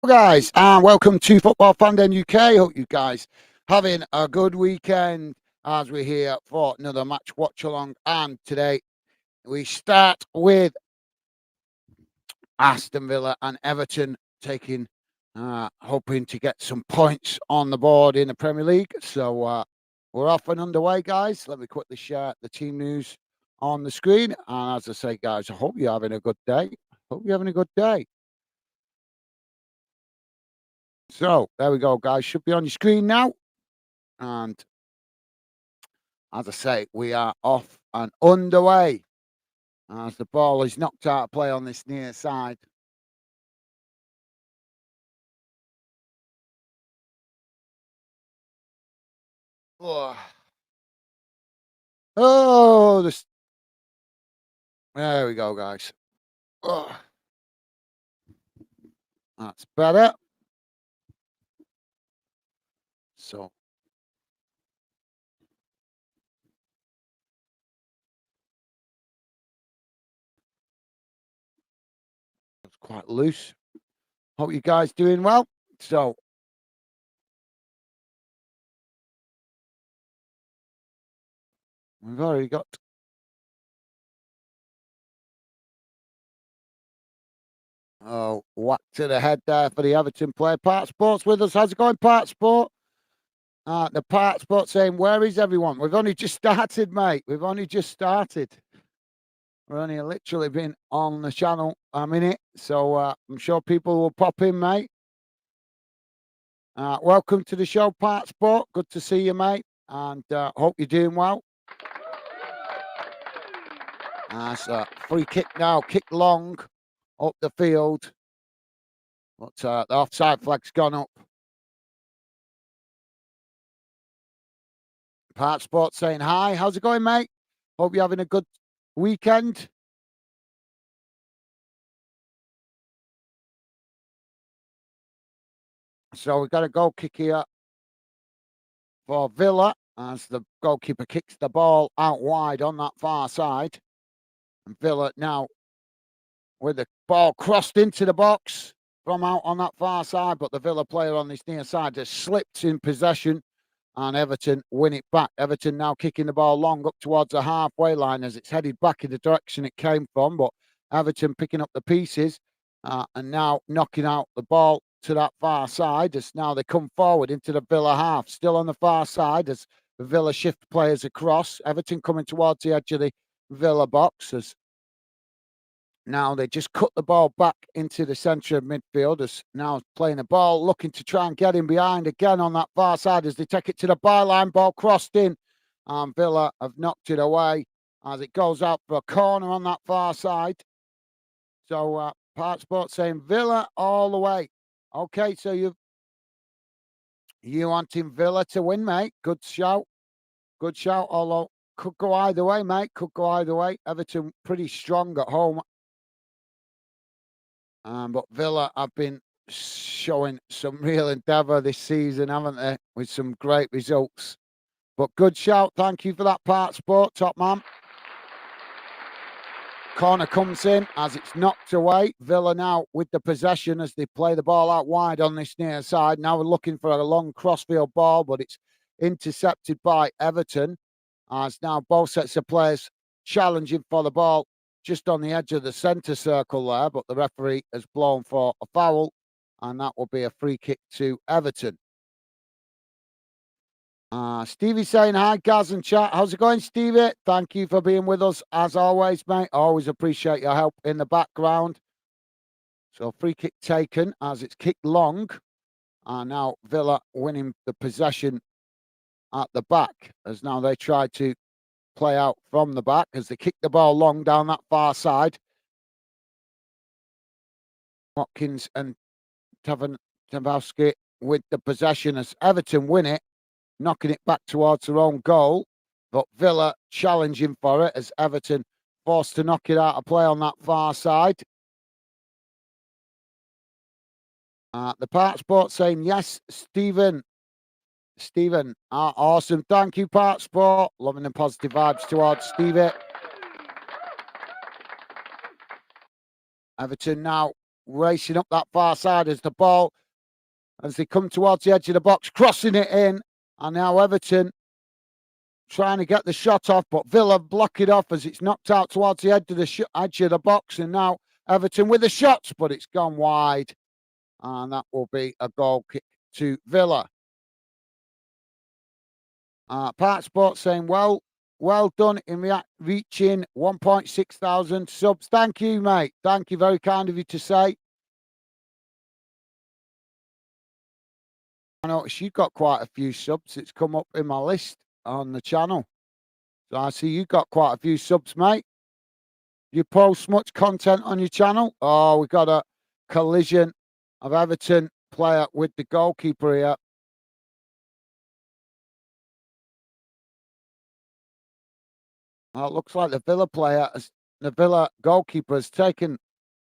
Guys, and welcome to Football Fandom UK. Hope you guys having a good weekend as we're here for another match watch along. And today we start with Aston Villa and Everton taking, hoping to get some points on the board in the Premier League. So we're off and underway, guys. Let me quickly share the team news on the screen. And as I say, guys, I hope you're having a good day. Hope you're having a good day. So there we go, guys. Should be on your screen now. And as I say, we are off and underway as the ball is knocked out of play on this near side. Oh, this. There we go, guys. Oh, that's better. So it's quite loose. Hope you guys doing well. So we've already got. Oh, whack to the head there for the Everton player. Part Sports with us. How's it going, Part Sport? The Part Sport saying, where is everyone? We've only just started, mate. We've only just started. We're only literally been on the channel a minute, so I'm sure people will pop in, mate. Welcome to the show, Part Sport. Good to see you, mate, and hope you're doing well. It's a free kick now, kick long up the field, but the offside flag's gone up. Part Sport saying hi. How's it going, mate? Hope you're having a good weekend. So we've got a goal kick here for Villa as the goalkeeper kicks the ball out wide on that far side. And Villa now with the ball crossed into the box from out on that far side, but the Villa player on this near side has slipped in possession and Everton win it back. Everton now kicking the ball long up towards the halfway line as it's headed back in the direction it came from, but Everton picking up the pieces and now knocking out the ball to that far side as now they come forward into the Villa half, still on the far side as the Villa shift players across. Everton coming towards the edge of the Villa box as now they just cut the ball back into the centre of midfield as now playing the ball, looking to try and get in behind again on that far side as they take it to the byline, ball crossed in. And Villa have knocked it away as it goes out for a corner on that far side. So Part Sports saying Villa all the way. Okay, so you wanting Villa to win, mate. Good shout. Good shout, although could go either way, mate. Could go either way. Everton pretty strong at home. But Villa have been showing some real endeavour this season, haven't they? With some great results. But good shout. Thank you for that, Part Sport, top man. Corner comes in as it's knocked away. Villa now with the possession as they play the ball out wide on this near side. Now we're looking for a long crossfield ball, but it's intercepted by Everton. As now both sets of players challenging for the ball just on the edge of the centre circle there, but the referee has blown for a foul, and that will be a free kick to Everton. Stevie saying hi, Gaz and chat. How's it going, Stevie? Thank you for being with us as always, mate. Always appreciate your help in the background. So free kick taken as it's kicked long. And now Villa winning the possession at the back as now they try to play out from the back as they kick the ball long down that far side. Watkins and Tavowski with the possession as Everton win it, knocking it back towards their own goal. But Villa challenging for it as Everton forced to knock it out of play on that far side. The Part Sport saying, yes, Stephen, awesome. Thank you, Part Sport. Loving the positive vibes towards Stevie. Everton now racing up that far side as the ball, as they come towards the edge of the box, crossing it in. And now Everton trying to get the shot off, but Villa block it off as it's knocked out towards the edge of the box. And now Everton with the shots, but it's gone wide. And that will be a goal kick to Villa. Part Sport saying, well done in reaching 1.6 thousand subs. Thank you, mate. Thank you. Very kind of you to say. I noticed you've got quite a few subs. It's come up in my list on the channel. So I see you got quite a few subs, mate. You post much content on your channel? Oh, we got a collision of Everton player with the goalkeeper here. It looks like the Villa goalkeeper has taken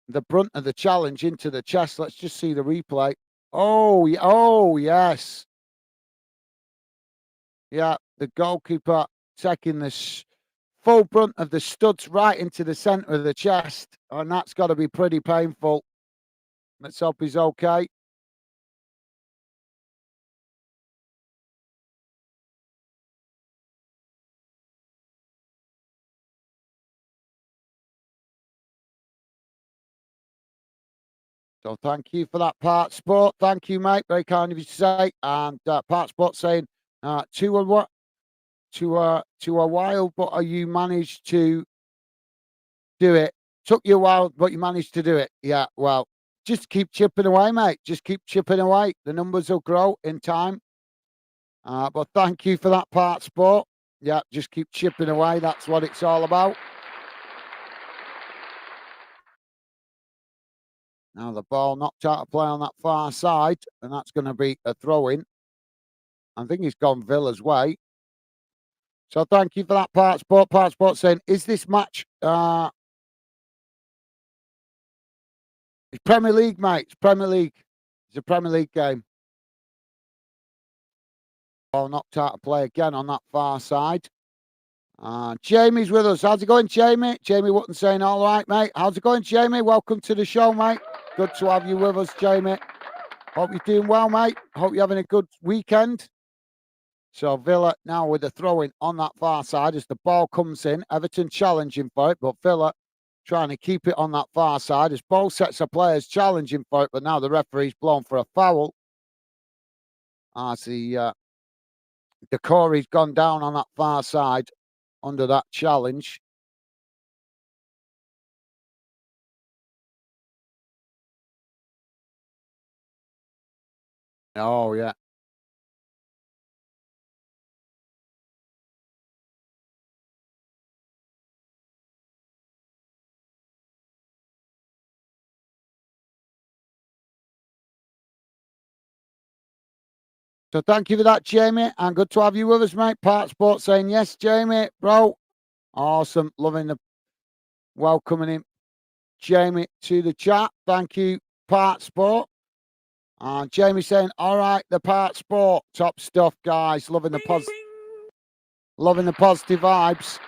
the brunt of the challenge into the chest. Let's just see the replay. Oh, yes. Yeah, the goalkeeper taking the full brunt of the studs right into the centre of the chest. And that's got to be pretty painful. Let's hope he's okay. So thank you for that, Part Sport. Thank you, mate. Very kind of you to say. And Part Sport saying, to a while, but you managed to do it. Took you a while, but you managed to do it. Yeah, well, just keep chipping away, mate. Just keep chipping away. The numbers will grow in time. But thank you for that, Part Sport. Yeah, just keep chipping away. That's what it's all about. Now the ball knocked out of play on that far side, and that's going to be a throw-in. I think he's gone Villa's way. So thank you for that, Part Sport. Part Sport saying, is this match... it's Premier League, mate. It's Premier League. It's a Premier League game. Ball knocked out of play again on that far side. Jamie's with us. How's it going, Jamie? Jamie Wotton saying, all right, mate. How's it going, Jamie? Welcome to the show, mate. Good to have you with us, Jamie. Hope you're doing well, mate. Hope you're having a good weekend. So Villa now with the throw-in on that far side as the ball comes in. Everton challenging for it, but Villa trying to keep it on that far side as both sets of players challenging for it, but now the referee's blown for a foul. As the Corey's gone down on that far side under that challenge. Oh, yeah. So thank you for that, Jamie, and good to have you with us, mate. Part Sport saying, yes, Jamie, bro. Awesome. Loving the welcoming him, Jamie, to the chat. Thank you, Part Sport. And Jamie saying, all right, the Part Sport. Top stuff, guys. Loving the positive vibes.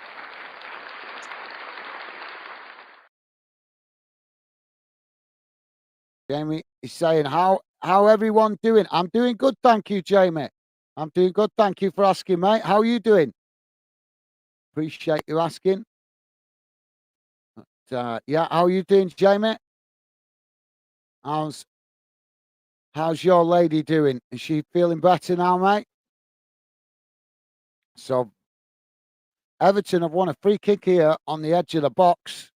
Jamie is saying, how everyone doing? I'm doing good, thank you, Jamie. I'm doing good, thank you for asking, mate. How are you doing? Appreciate you asking. Yeah, how are you doing, Jamie? How's your lady doing? Is she feeling better now, mate? So Everton have won a free kick here on the edge of the box.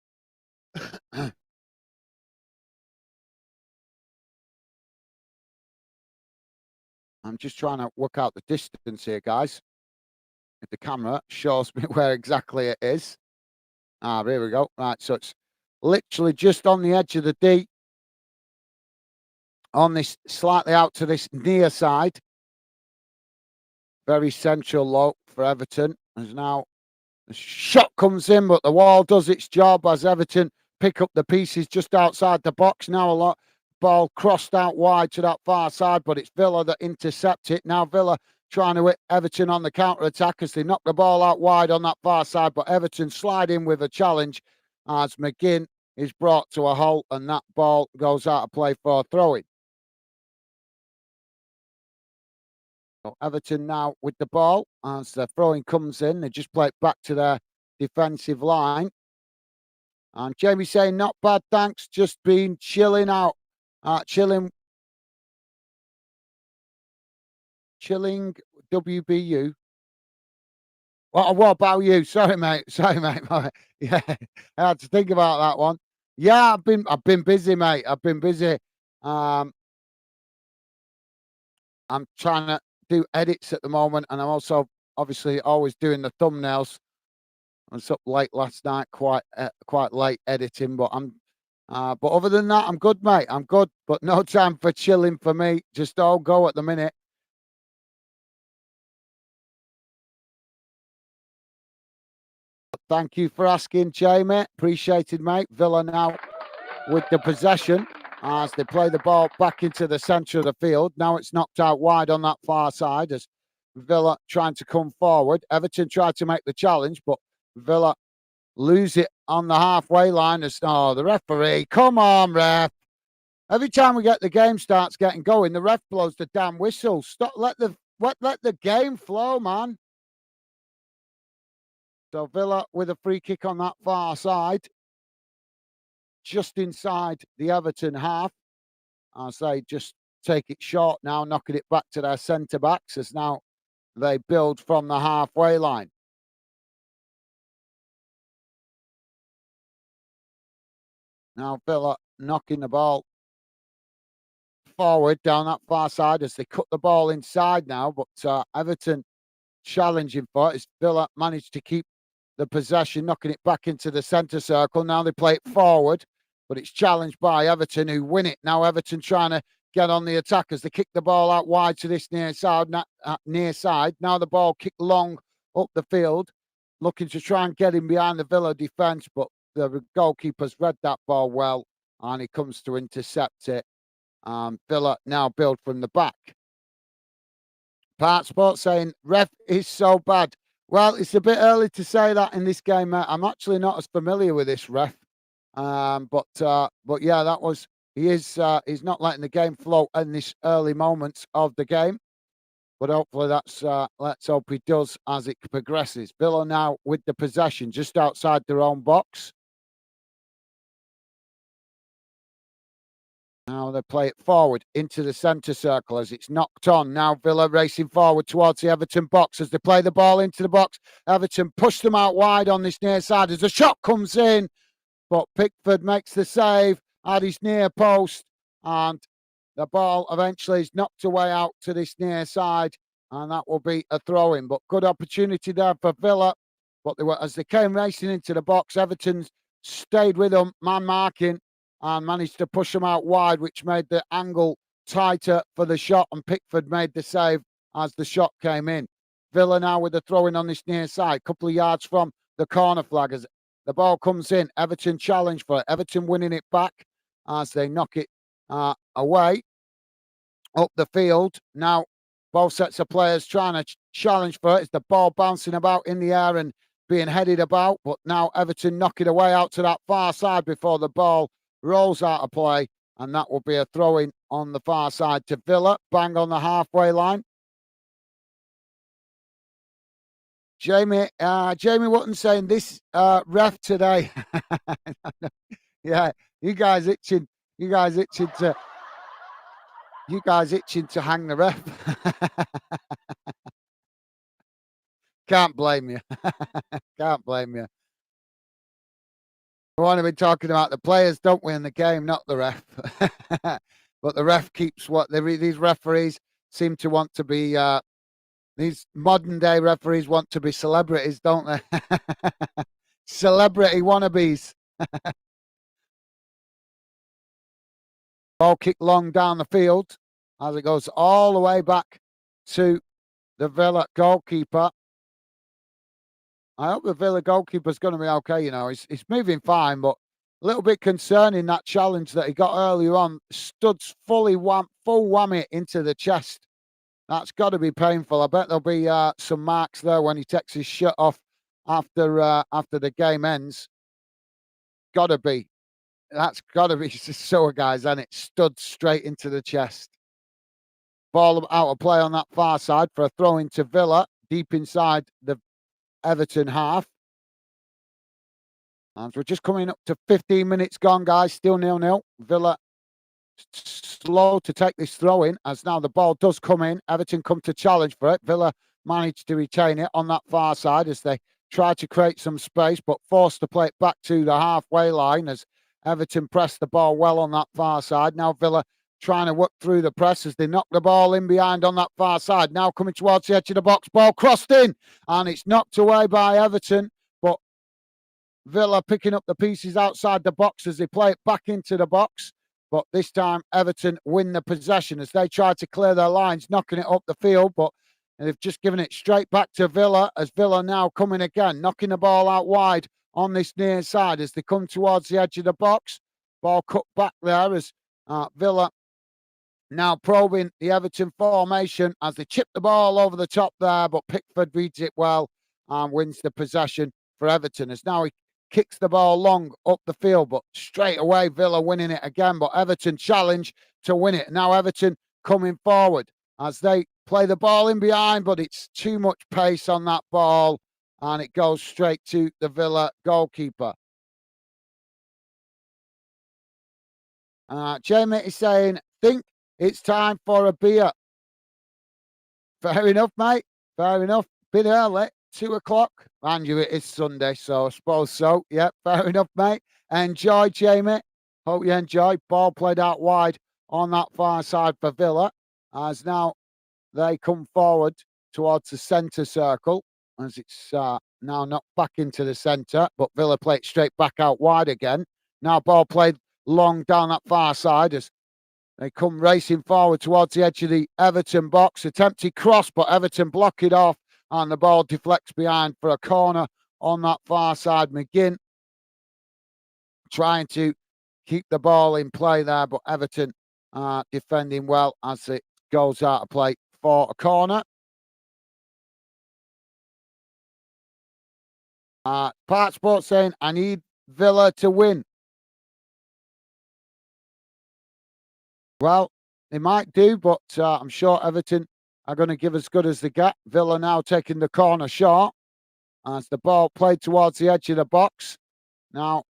I'm just trying to work out the distance here, guys. If the camera shows me where exactly it is. Here we go. Right, so it's literally just on the edge of the D. On this, slightly out to this near side. Very central low for Everton. As now the shot comes in, but the wall does its job as Everton pick up the pieces just outside the box. Now a lot ball crossed out wide to that far side, but it's Villa that intercept it. Now Villa trying to hit Everton on the counter-attack as they knock the ball out wide on that far side, but Everton slide in with a challenge as McGinn is brought to a halt and that ball goes out of play for a throw-in. So Everton now with the ball as the throw-in comes in. They just play it back to their defensive line. And Jamie saying, not bad, thanks. Just been chilling out. Chilling WBU. What about you? Sorry, mate. Sorry, mate. Yeah, I had to think about that one. Yeah, I've been busy, mate. I've been busy. Um, I'm trying to do edits at the moment, and I'm also obviously always doing the thumbnails. I was up late last night, quite late editing, but but other than that, I'm good, mate. I'm good, but no time for chilling for me. Just all go at the minute. Thank you for asking, Jamie. Appreciated, mate. Villa now with the possession as they play the ball back into the centre of the field. Now it's knocked out wide on that far side as Villa trying to come forward. Everton tried to make the challenge, but Villa lose it on the halfway line. As the referee, come on, ref. Every time we get the game starts getting going, the ref blows the damn whistle. Stop, let the game flow, man. So Villa with a free kick on that far side, just inside the Everton half, as they just take it short now, knocking it back to their centre backs as now they build from the halfway line. Now Villa knocking the ball forward down that far side as they cut the ball inside now, but Everton challenging for it as Villa managed to keep the possession, knocking it back into the centre circle. Now they play it forward, but it's challenged by Everton who win it. Now Everton trying to get on the attack as they kick the ball out wide to this near side. Now the ball kicked long up the field, looking to try and get him behind the Villa defence, but the goalkeeper's read that ball well and he comes to intercept it. Villa now build from the back. Part Sports saying, ref is so bad. Well, it's a bit early to say that in this game, mate. I'm actually not as familiar with this ref. But yeah, that was he's not letting the game flow in this early moments of the game. But hopefully that's let's hope he does as it progresses. Villa now with the possession just outside their own box. Now they play it forward into the centre circle as it's knocked on. Now Villa racing forward towards the Everton box as they play the ball into the box. Everton push them out wide on this near side as the shot comes in. But Pickford makes the save at his near post. And the ball eventually is knocked away out to this near side. And that will be a throw-in. But good opportunity there for Villa. But as they came racing into the box, Everton stayed with them, man marking, and managed to push them out wide, which made the angle tighter for the shot. And Pickford made the save as the shot came in. Villa now with the throw-in on this near side, a couple of yards from the corner flag as the ball comes in. Everton challenge for it. Everton winning it back as they knock it away up the field. Now, both sets of players trying to challenge for it. It's the ball bouncing about in the air and being headed about. But now Everton knock it away out to that far side before the ball rolls out of play. And that will be a throw-in on the far side to Villa. Bang on the halfway line. Jamie Wotton saying this ref today. Yeah, you guys itching to hang the ref. Can't blame you. Can't blame you. We want to be talking about the players, don't we, in the game, not the ref. But the ref keeps these referees seem to want to be. These modern day referees want to be celebrities, don't they? Celebrity wannabes. Ball kick long down the field as it goes all the way back to the Villa goalkeeper. I hope the Villa goalkeeper's going to be okay. You know, he's moving fine, but a little bit concerning that challenge that he got earlier on. Studs full whammy into the chest. That's got to be painful. I bet there'll be some marks there when he takes his shirt off after the game ends. Got to be. That's got to be so, guys, and it stood straight into the chest. Ball out of play on that far side for a throw into Villa, deep inside the Everton half. And we're just coming up to 15 minutes gone, guys. Still 0-0. Villa slow to take this throw in, as now the ball does come in. Everton come to challenge for it. Villa managed to retain it on that far side as they try to create some space, but forced to play it back to the halfway line as Everton pressed the ball well on that far side. Now Villa trying to work through the press as they knock the ball in behind on that far side. Now coming towards the edge of the box, ball crossed in, and it's knocked away by Everton, but Villa picking up the pieces outside the box as they play it back into the box. But this time, Everton win the possession as they try to clear their lines, knocking it up the field. But they've just given it straight back to Villa, as Villa now coming again, knocking the ball out wide on this near side as they come towards the edge of the box. Ball cut back there as Villa now probing the Everton formation as they chip the ball over the top there. But Pickford reads it well and wins the possession for Everton, as now he kicks the ball long up the field, but straight away Villa winning it again. But Everton challenge to win it. Now Everton coming forward as they play the ball in behind, but it's too much pace on that ball and it goes straight to the Villa goalkeeper. Jamie is saying, think it's time for a beer. Fair enough, mate. Fair enough. Bit early. 2 o'clock. And you, it is Sunday, so I suppose so. Yep, fair enough, mate. Enjoy, Jamie. Hope you enjoy. Ball played out wide on that far side for Villa, as now they come forward towards the centre circle, as it's now knocked back into the centre, but Villa play it straight back out wide again. Now ball played long down that far side as they come racing forward towards the edge of the Everton box. Attempted cross, but Everton block it off, and the ball deflects behind for a corner on that far side. McGinn trying to keep the ball in play there, but Everton defending well as it goes out of play for a corner. Part Sports saying, I need Villa to win. Well, they might do, but I'm sure Everton are going to give as good as they get. Villa now taking the corner short as the ball played towards the edge of the box. Now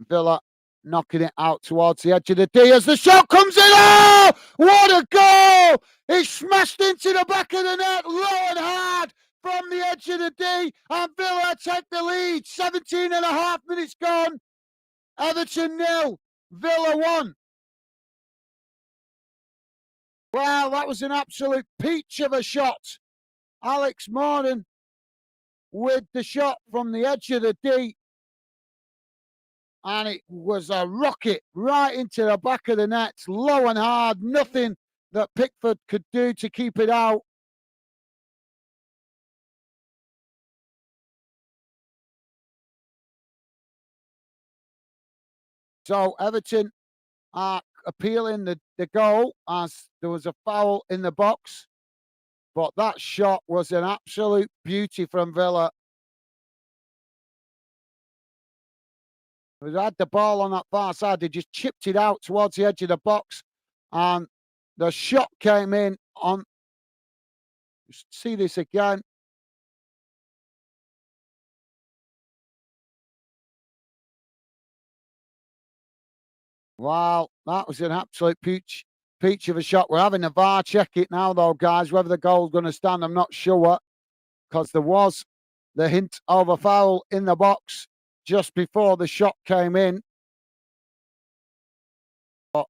Villa knocking it out towards the edge of the D as the shot comes in. Oh, what a goal! It's smashed into the back of the net, low and hard from the edge of the D, and Villa take the lead. 17 and a half minutes gone. Everton 0, Villa 1. Well, that was an absolute peach of a shot. Alex Morgan with the shot from the edge of the D. And it was a rocket right into the back of the net, low and hard. Nothing that Pickford could do to keep it out. So Everton are appealing the goal as there was a foul in the box. But that shot was an absolute beauty from Villa. They had the ball on that far side. They just chipped it out towards the edge of the box. And the shot came in on. See this again. Wow, that was an absolute peach of a shot. We're having the VAR check it now, though, guys. Whether the goal's going to stand, I'm not sure, because there was the hint of a foul in the box just before the shot came in. But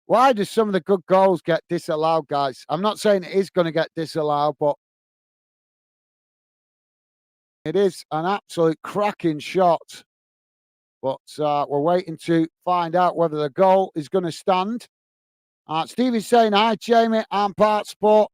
why do some of the good goals get disallowed, guys? I'm not saying it is going to get disallowed, but it is an absolute cracking shot. But we're waiting to find out whether the goal is going to stand. Stevie's saying, hi, Jamie, I'm Part Sport.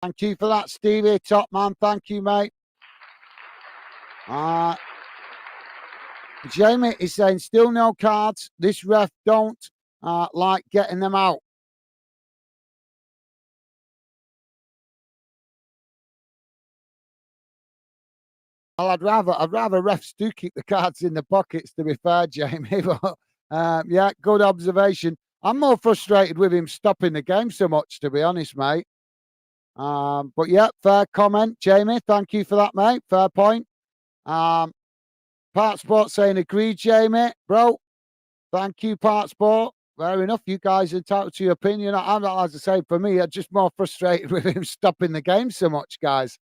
Thank you for that, Stevie. Top man. Thank you, mate. Uh, Jamie is saying still no cards. This ref don't like getting them out. Well, I'd rather refs do keep the cards in the pockets. To be fair, Jamie, but yeah, good observation. I'm more frustrated with him stopping the game so much, to be honest, mate. But yeah, fair comment, Jamie. Thank you for that, mate. Fair point. Um, Part Sport saying agreed, Jamie, bro. Thank you, Part Sport. Fair enough. You guys are entitled to your opinion. I'm not, as I say, for me, I'm just more frustrated with him stopping the game so much, guys.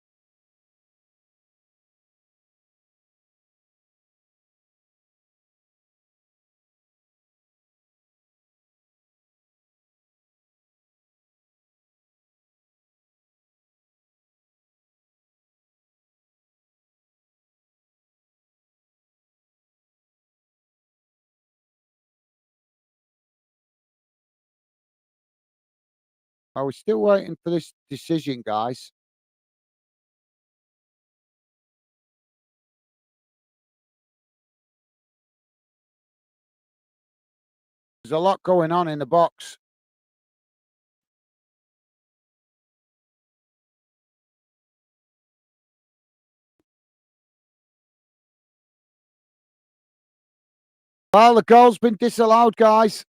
I was still waiting for this decision, guys. There's a lot going on in the box. Well, the goal's been disallowed, guys.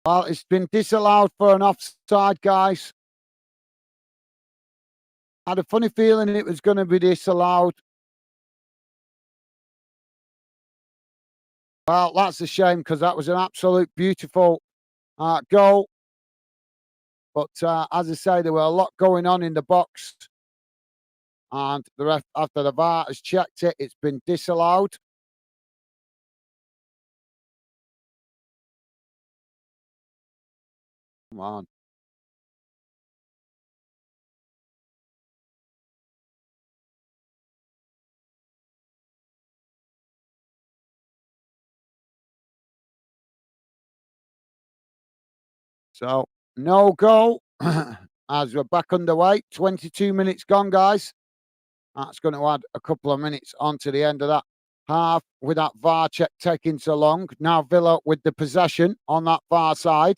Well, it's been disallowed for an offside, guys. I had a funny feeling it was going to be disallowed. Well, that's a shame because that was an absolute beautiful goal. But as I say, there were a lot going on in the box. And the ref, after the VAR has checked it, it's been disallowed. Come on. So, no goal as we're back underway. 22 minutes gone, guys. That's going to add a couple of minutes onto the end of that half with that VAR check taking so long. Now Villa with the possession on that far side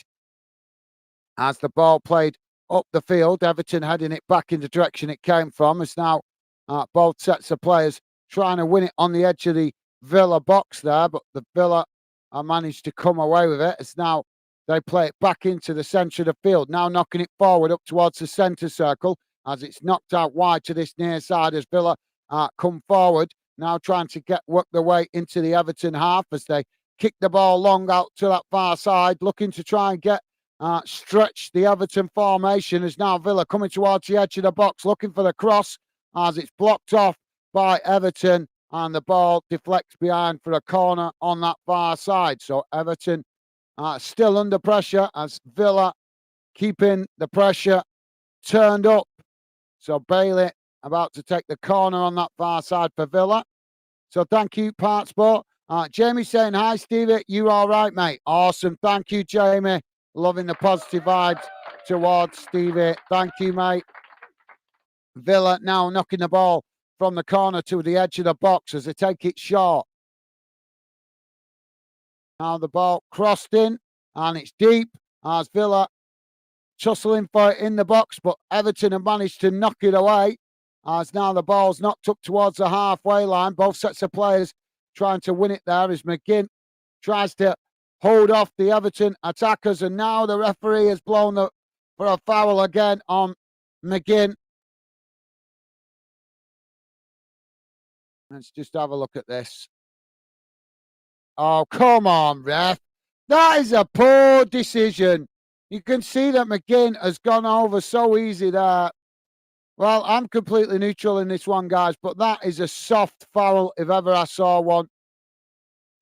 as the ball played up the field. Everton heading it back in the direction it came from. It's now both sets of players trying to win it on the edge of the Villa box there, but the Villa managed to come away with it. It's now they play it back into the centre of the field, now knocking it forward up towards the centre circle as it's knocked out wide to this near side as Villa come forward, now trying to work their way into the Everton half as they kick the ball long out to that far side, looking to try and get stretch the Everton formation as now Villa coming towards the edge of the box, looking for the cross as it's blocked off by Everton and the ball deflects behind for a corner on that far side. So Everton still under pressure as Villa keeping the pressure turned up. So Bailey about to take the corner on that far side for Villa. So thank you, Part Sport. Jamie saying, hi, Stevie. You all right, mate? Awesome. Thank you, Jamie. Loving the positive vibes towards Stevie. Thank you, mate. Villa now knocking the ball from the corner to the edge of the box as they take it short. Now the ball crossed in and it's deep as Villa tussling for it in the box, but Everton have managed to knock it away as now the ball's knocked up towards the halfway line. Both sets of players trying to win it there as McGinn tries to hold off the Everton attackers, and now the referee has blown for a foul again on McGinn. Let's just have a look at this. Oh, come on, ref. That is a poor decision. You can see that McGinn has gone over so easy there. Well, I'm completely neutral in this one, guys, but that is a soft foul if ever I saw one.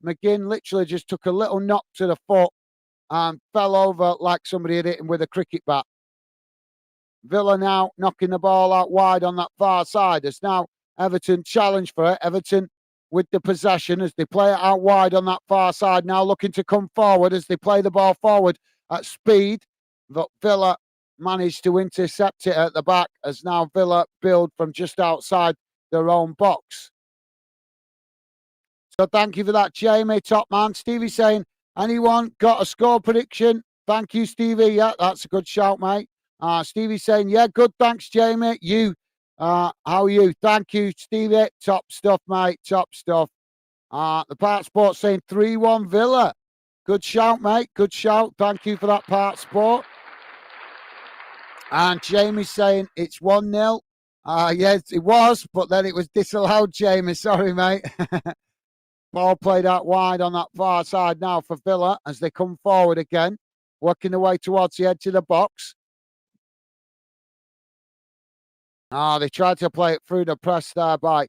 McGinn literally just took a little knock to the foot and fell over like somebody had hit him with a cricket bat. Villa now knocking the ball out wide on that far side. It's now Everton challenge for it. Everton with the possession as they play it out wide on that far side. Now looking to come forward as they play the ball forward at speed. But Villa managed to intercept it at the back as now Villa build from just outside their own box. So thank you for that, Jamie, top man. Stevie saying, anyone got a score prediction? Thank you, Stevie. Yeah, that's a good shout, mate. Stevie saying, yeah, good. Thanks, Jamie. You, how are you? Thank you, Stevie. Top stuff, mate. Top stuff. The Part Sport saying 3-1 Villa. Good shout, mate. Good shout. Thank you for that, Part Sport. And Jamie saying it's 1-0. Yes, it was, but then it was disallowed, Jamie. Sorry, mate. Ball played out wide on that far side now for Villa as they come forward again, working their way towards the edge of the box. They tried to play it through the press there by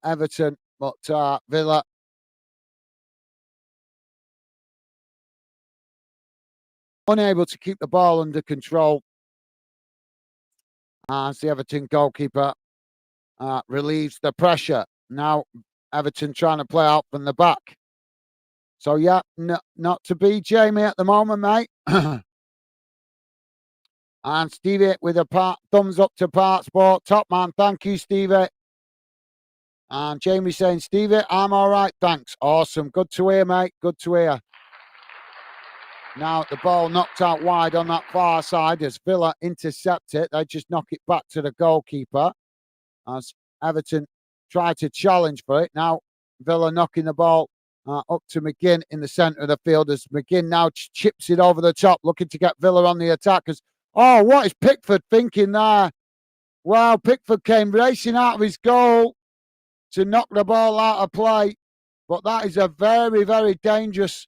Everton, but Villa unable to keep the ball under control as the Everton goalkeeper relieves the pressure. Now Everton trying to play out from the back. So, yeah, not to be, Jamie, at the moment, mate. And Stevie with a thumbs up to Part Sport. Top man, thank you, Stevie. And Jamie saying, Stevie, I'm all right, thanks. Awesome. Good to hear, mate. Good to hear. Now the ball knocked out wide on that far side as Villa intercept it. They just knock it back to the goalkeeper as Everton try to challenge for it. Now Villa knocking the ball up to McGinn in the centre of the field as McGinn now chips it over the top, looking to get Villa on the attack. Oh, what is Pickford thinking there? Well, Pickford came racing out of his goal to knock the ball out of play. But that is a very, very dangerous.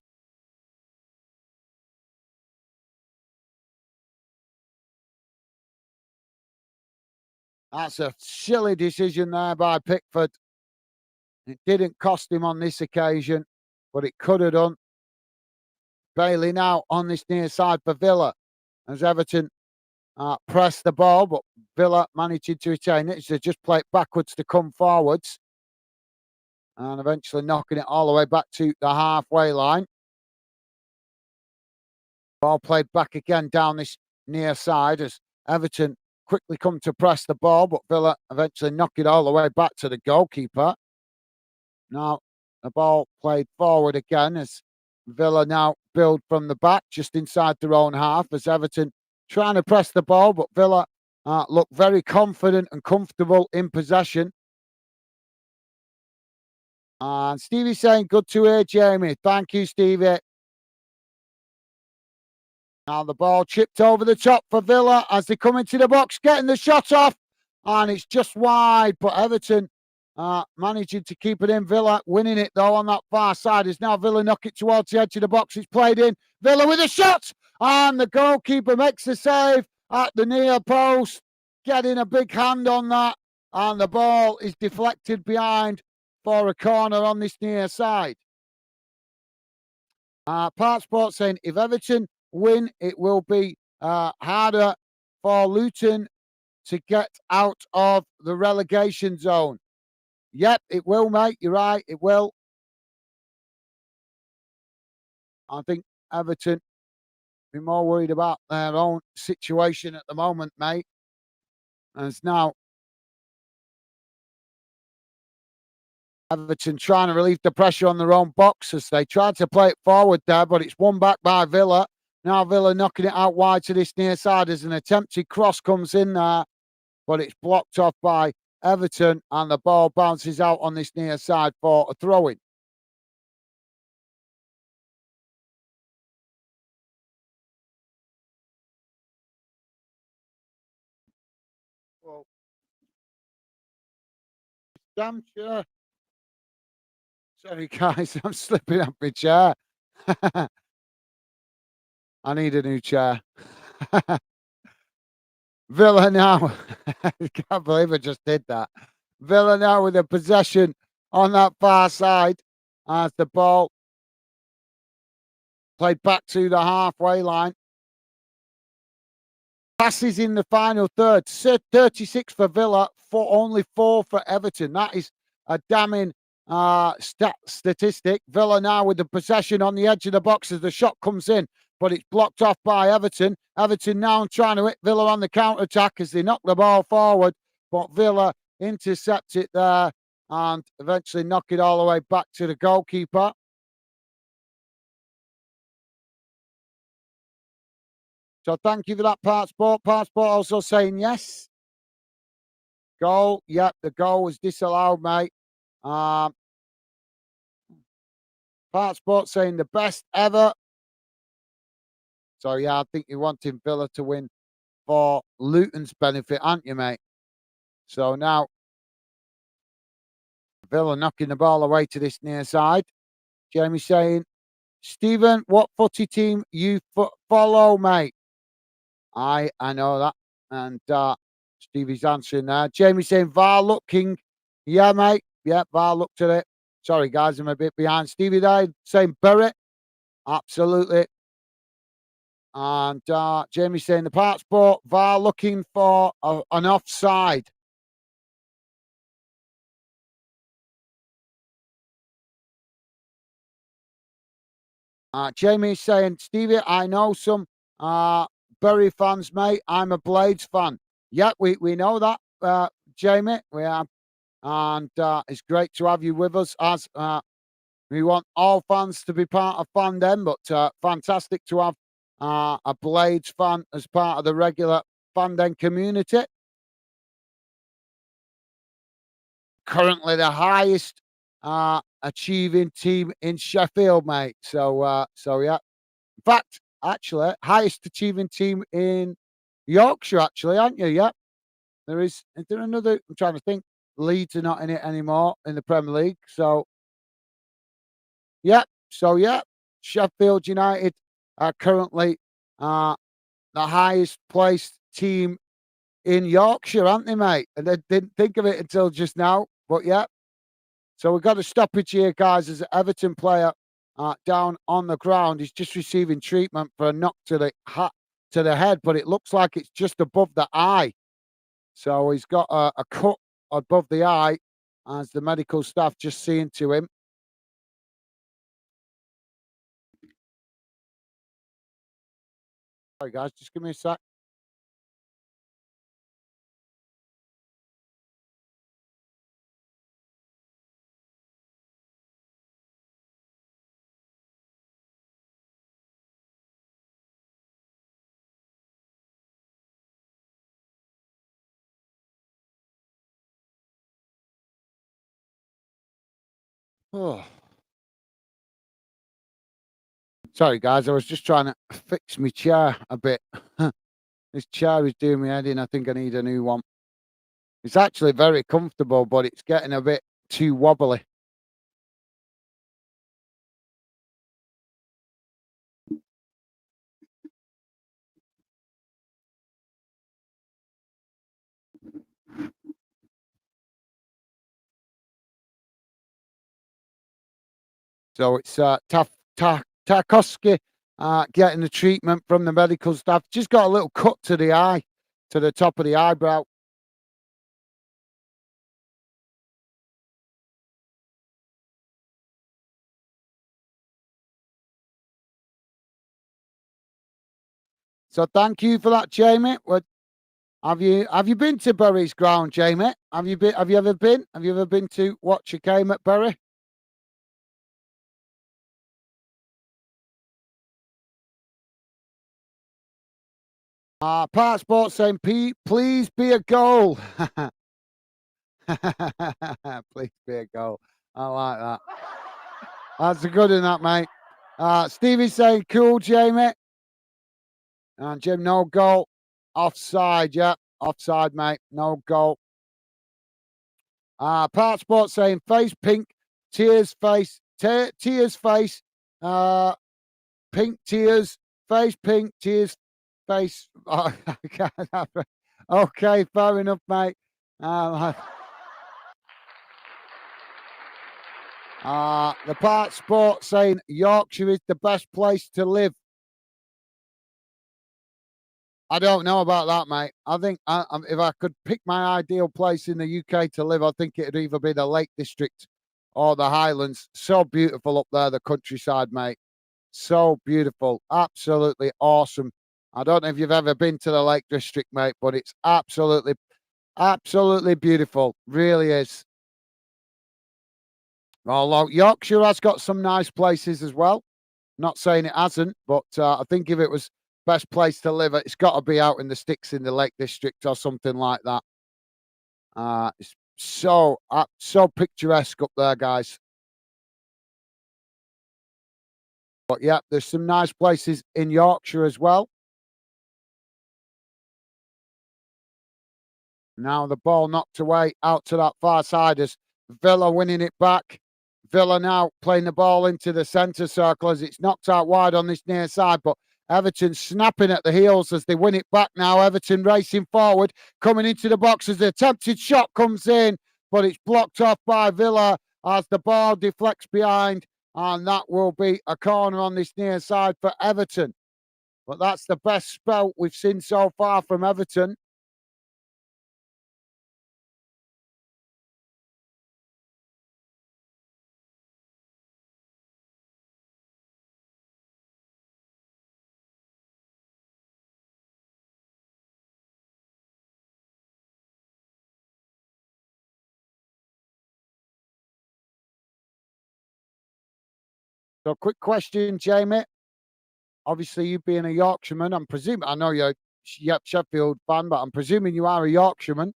That's a silly decision there by Pickford. It didn't cost him on this occasion, but it could have done. Bailey now on this near side for Villa as Everton press the ball, but Villa managing to retain it. So just play it backwards to come forwards and eventually knocking it all the way back to the halfway line. Ball played back again down this near side as Everton quickly come to press the ball, but Villa eventually knock it all the way back to the goalkeeper. Now the ball played forward again as Villa now build from the back just inside their own half as Everton trying to press the ball, but Villa look very confident and comfortable in possession. And Stevie saying, good to hear, Jamie. Thank you, Stevie. Now the ball chipped over the top for Villa as they come into the box, getting the shot off. And it's just wide, but Everton managing to keep it in. Villa winning it, though, on that far side. Is now Villa knock it towards the edge of the box. It's played in. Villa with a shot. And the goalkeeper makes the save at the near post, getting a big hand on that. And the ball is deflected behind for a corner on this near side. Part Sport saying, if Everton win, it will be harder for Luton to get out of the relegation zone. Yep, it will, mate. You're right. It will. I think Everton be more worried about their own situation at the moment, mate. As now Everton trying to relieve the pressure on their own box as they tried to play it forward there, but it's won back by Villa. Now Villa knocking it out wide to this near side as an attempted cross comes in there, but it's blocked off by Everton and the ball bounces out on this near side for a throw-in. Well, damn sure. Sorry, guys, I'm slipping up my chair. I need a new chair. Villa now. I can't believe I just did that. Villa now with a possession on that far side as the ball played back to the halfway line. Passes in the final third. 36 for Villa, only 4 for Everton. That is a damning statistic. Villa now with the possession on the edge of the box as the shot comes in. but it's blocked off by Everton. Everton now trying to hit Villa on the counter-attack as they knock the ball forward, but Villa intercept it there and eventually knock it all the way back to the goalkeeper. So thank you for that, Partsport. Partsport also saying yes. Goal. Yep, the goal was disallowed, mate. Partsport saying the best ever. So, yeah, I think you're wanting Villa to win for Luton's benefit, aren't you, mate? So now Villa knocking the ball away to this near side. Jamie saying, Stephen, what footy team you follow, mate? I know that. And Stevie's answering there. Jamie saying, VAR looking. Yeah, mate. Yeah, VAR looked at it. Sorry, guys, I'm a bit behind. Stevie there saying Bury. Absolutely. And Jamie saying the Partsport VAR looking for an offside. Jamie saying, Stevie, I know some Bury fans, mate. I'm a Blades fan. Yeah, we know that, Jamie. We are. And it's great to have you with us as we want all fans to be part of Fandom, but fantastic to have a Blades fan as part of the regular Fandom community. Currently the highest achieving team in Sheffield, mate. So yeah. In fact, actually, highest achieving team in Yorkshire, actually, aren't you? Yeah. Is there another? I'm trying to think. Leeds are not in it anymore in the Premier League. So yeah. So yeah. Sheffield United are currently the highest placed team in Yorkshire, aren't they, mate? And they didn't think of it until just now. But yeah. So we've got a stoppage here, guys, as an Everton player down on the ground. He's just receiving treatment for a knock to the head, but it looks like it's just above the eye. So he's got a cut above the eye as the medical staff just seeing to him. Sorry, guys, just give me a sec. Oh. Sorry, guys, I was just trying to fix my chair a bit. This chair is doing me head in. I think I need a new one. It's actually very comfortable, but it's getting a bit too wobbly. So it's Tarkowski getting the treatment from the medical staff. Just got a little cut to the eye, to the top of the eyebrow. So thank you for that, Jamie. Have you been to Bury's ground, Jamie? Have you ever been? Have you ever been to watch a game at Bury? Part Sports saying, please be a goal. Please be a goal. I like that. That's a good one, that, mate. Stevie's saying, cool, Jamie. And Jim, no goal. Offside, yeah. Offside, mate. No goal. Part Sports saying, face pink, tears face, tears face, pink tears, face pink, tears face. Okay, fair enough, mate. The Part Sport saying Yorkshire is the best place to live. I don't know about that, mate. I think if I could pick my ideal place in the UK to live, I think it'd either be the Lake District or the Highlands. So beautiful up there, the countryside, mate. So beautiful. Absolutely awesome. I don't know if you've ever been to the Lake District, mate, but it's absolutely beautiful. Really is. Although Yorkshire has got some nice places as well. Not saying it hasn't, but I think if it was best place to live, it's got to be out in the sticks in the Lake District or something like that. It's so picturesque up there, guys. But yeah, there's some nice places in Yorkshire as well. Now the ball knocked away out to that far side as Villa winning it back. Villa now playing the ball into the centre circle as it's knocked out wide on this near side, but Everton snapping at the heels as they win it back now. Everton racing forward, coming into the box as the attempted shot comes in, but it's blocked off by Villa as the ball deflects behind, and that will be a corner on this near side for Everton. But that's the best spell we've seen so far from Everton. So, quick question, Jamie. Obviously, you being a Yorkshireman, I'm presuming, I know you're a Sheffield fan, but I'm presuming you are a Yorkshireman.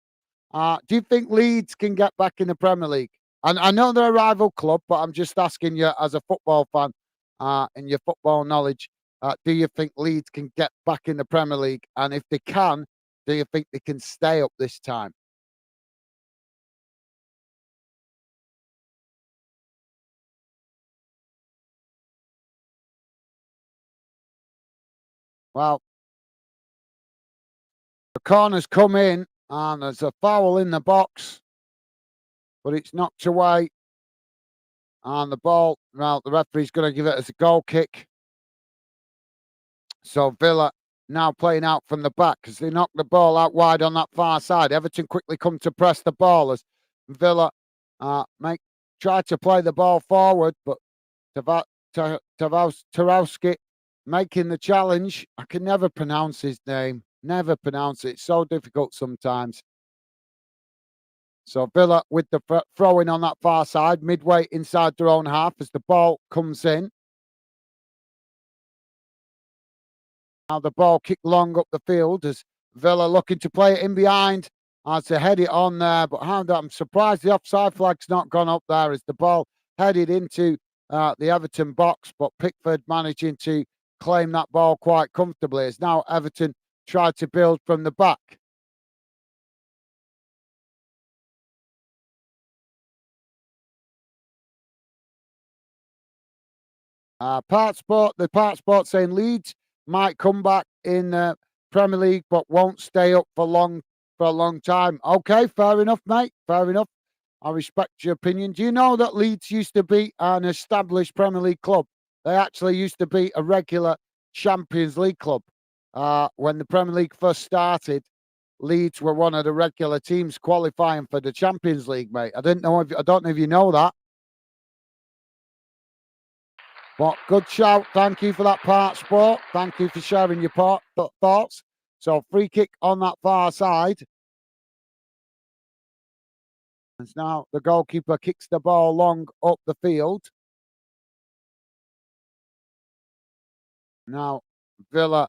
Do you think Leeds can get back in the Premier League? And I know they're a rival club, but I'm just asking you as a football fan and your football knowledge, do you think Leeds can get back in the Premier League? And if they can, do you think they can stay up this time? Well, the corner's come in and there's a foul in the box, but it's knocked away. And the ball, well, the referee's going to give it as a goal kick. So Villa now playing out from the back because they knocked the ball out wide on that far side. Everton quickly come to press the ball as Villa make try to play the ball forward, but Tarowski making the challenge. I can never pronounce his name. Never pronounce it. It's so difficult sometimes. So Villa with the throwing on that far side, midway inside their own half as the ball comes in. Now the ball kicked long up the field as Villa looking to play it in behind as they head it on there. But I'm surprised the offside flag's not gone up there as the ball headed into the Everton box. But Pickford managing to claim that ball quite comfortably as now Everton try to build from the back. The part sport saying Leeds might come back in Premier League, but won't stay up for a long time. Okay, fair enough, mate. Fair enough. I respect your opinion. Do you know that Leeds used to be an established Premier League club? They actually used to be a regular Champions League club. When the Premier League first started, Leeds were one of the regular teams qualifying for the Champions League, mate. I don't know if you know that. But good shout. Thank you for that part, sport. Thank you for sharing your thoughts. So free kick on that far side. And now the goalkeeper kicks the ball long up the field. Now Villa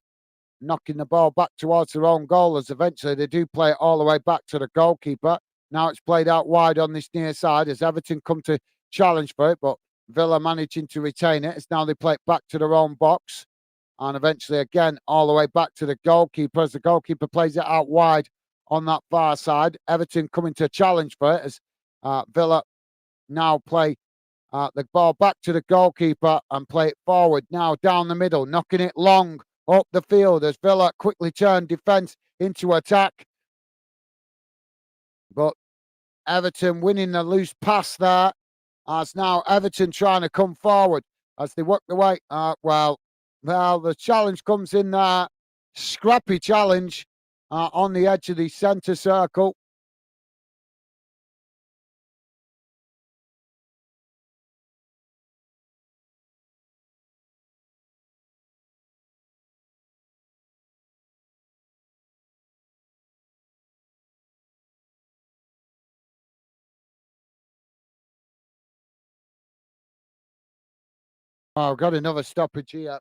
knocking the ball back towards their own goal as eventually they do play it all the way back to the goalkeeper. Now it's played out wide on this near side as Everton come to challenge for it, but Villa managing to retain it. It's now they play it back to their own box. And eventually, again, all the way back to the goalkeeper as the goalkeeper plays it out wide on that far side. Everton coming to challenge for it as Villa now play the ball back to the goalkeeper and play it forward now down the middle, knocking it long up the field as Villa quickly turn defence into attack. But Everton winning the loose pass there as now Everton trying to come forward as they work their way. Well, the challenge comes in there. Scrappy challenge on the edge of the centre circle. Oh, got another stoppage here.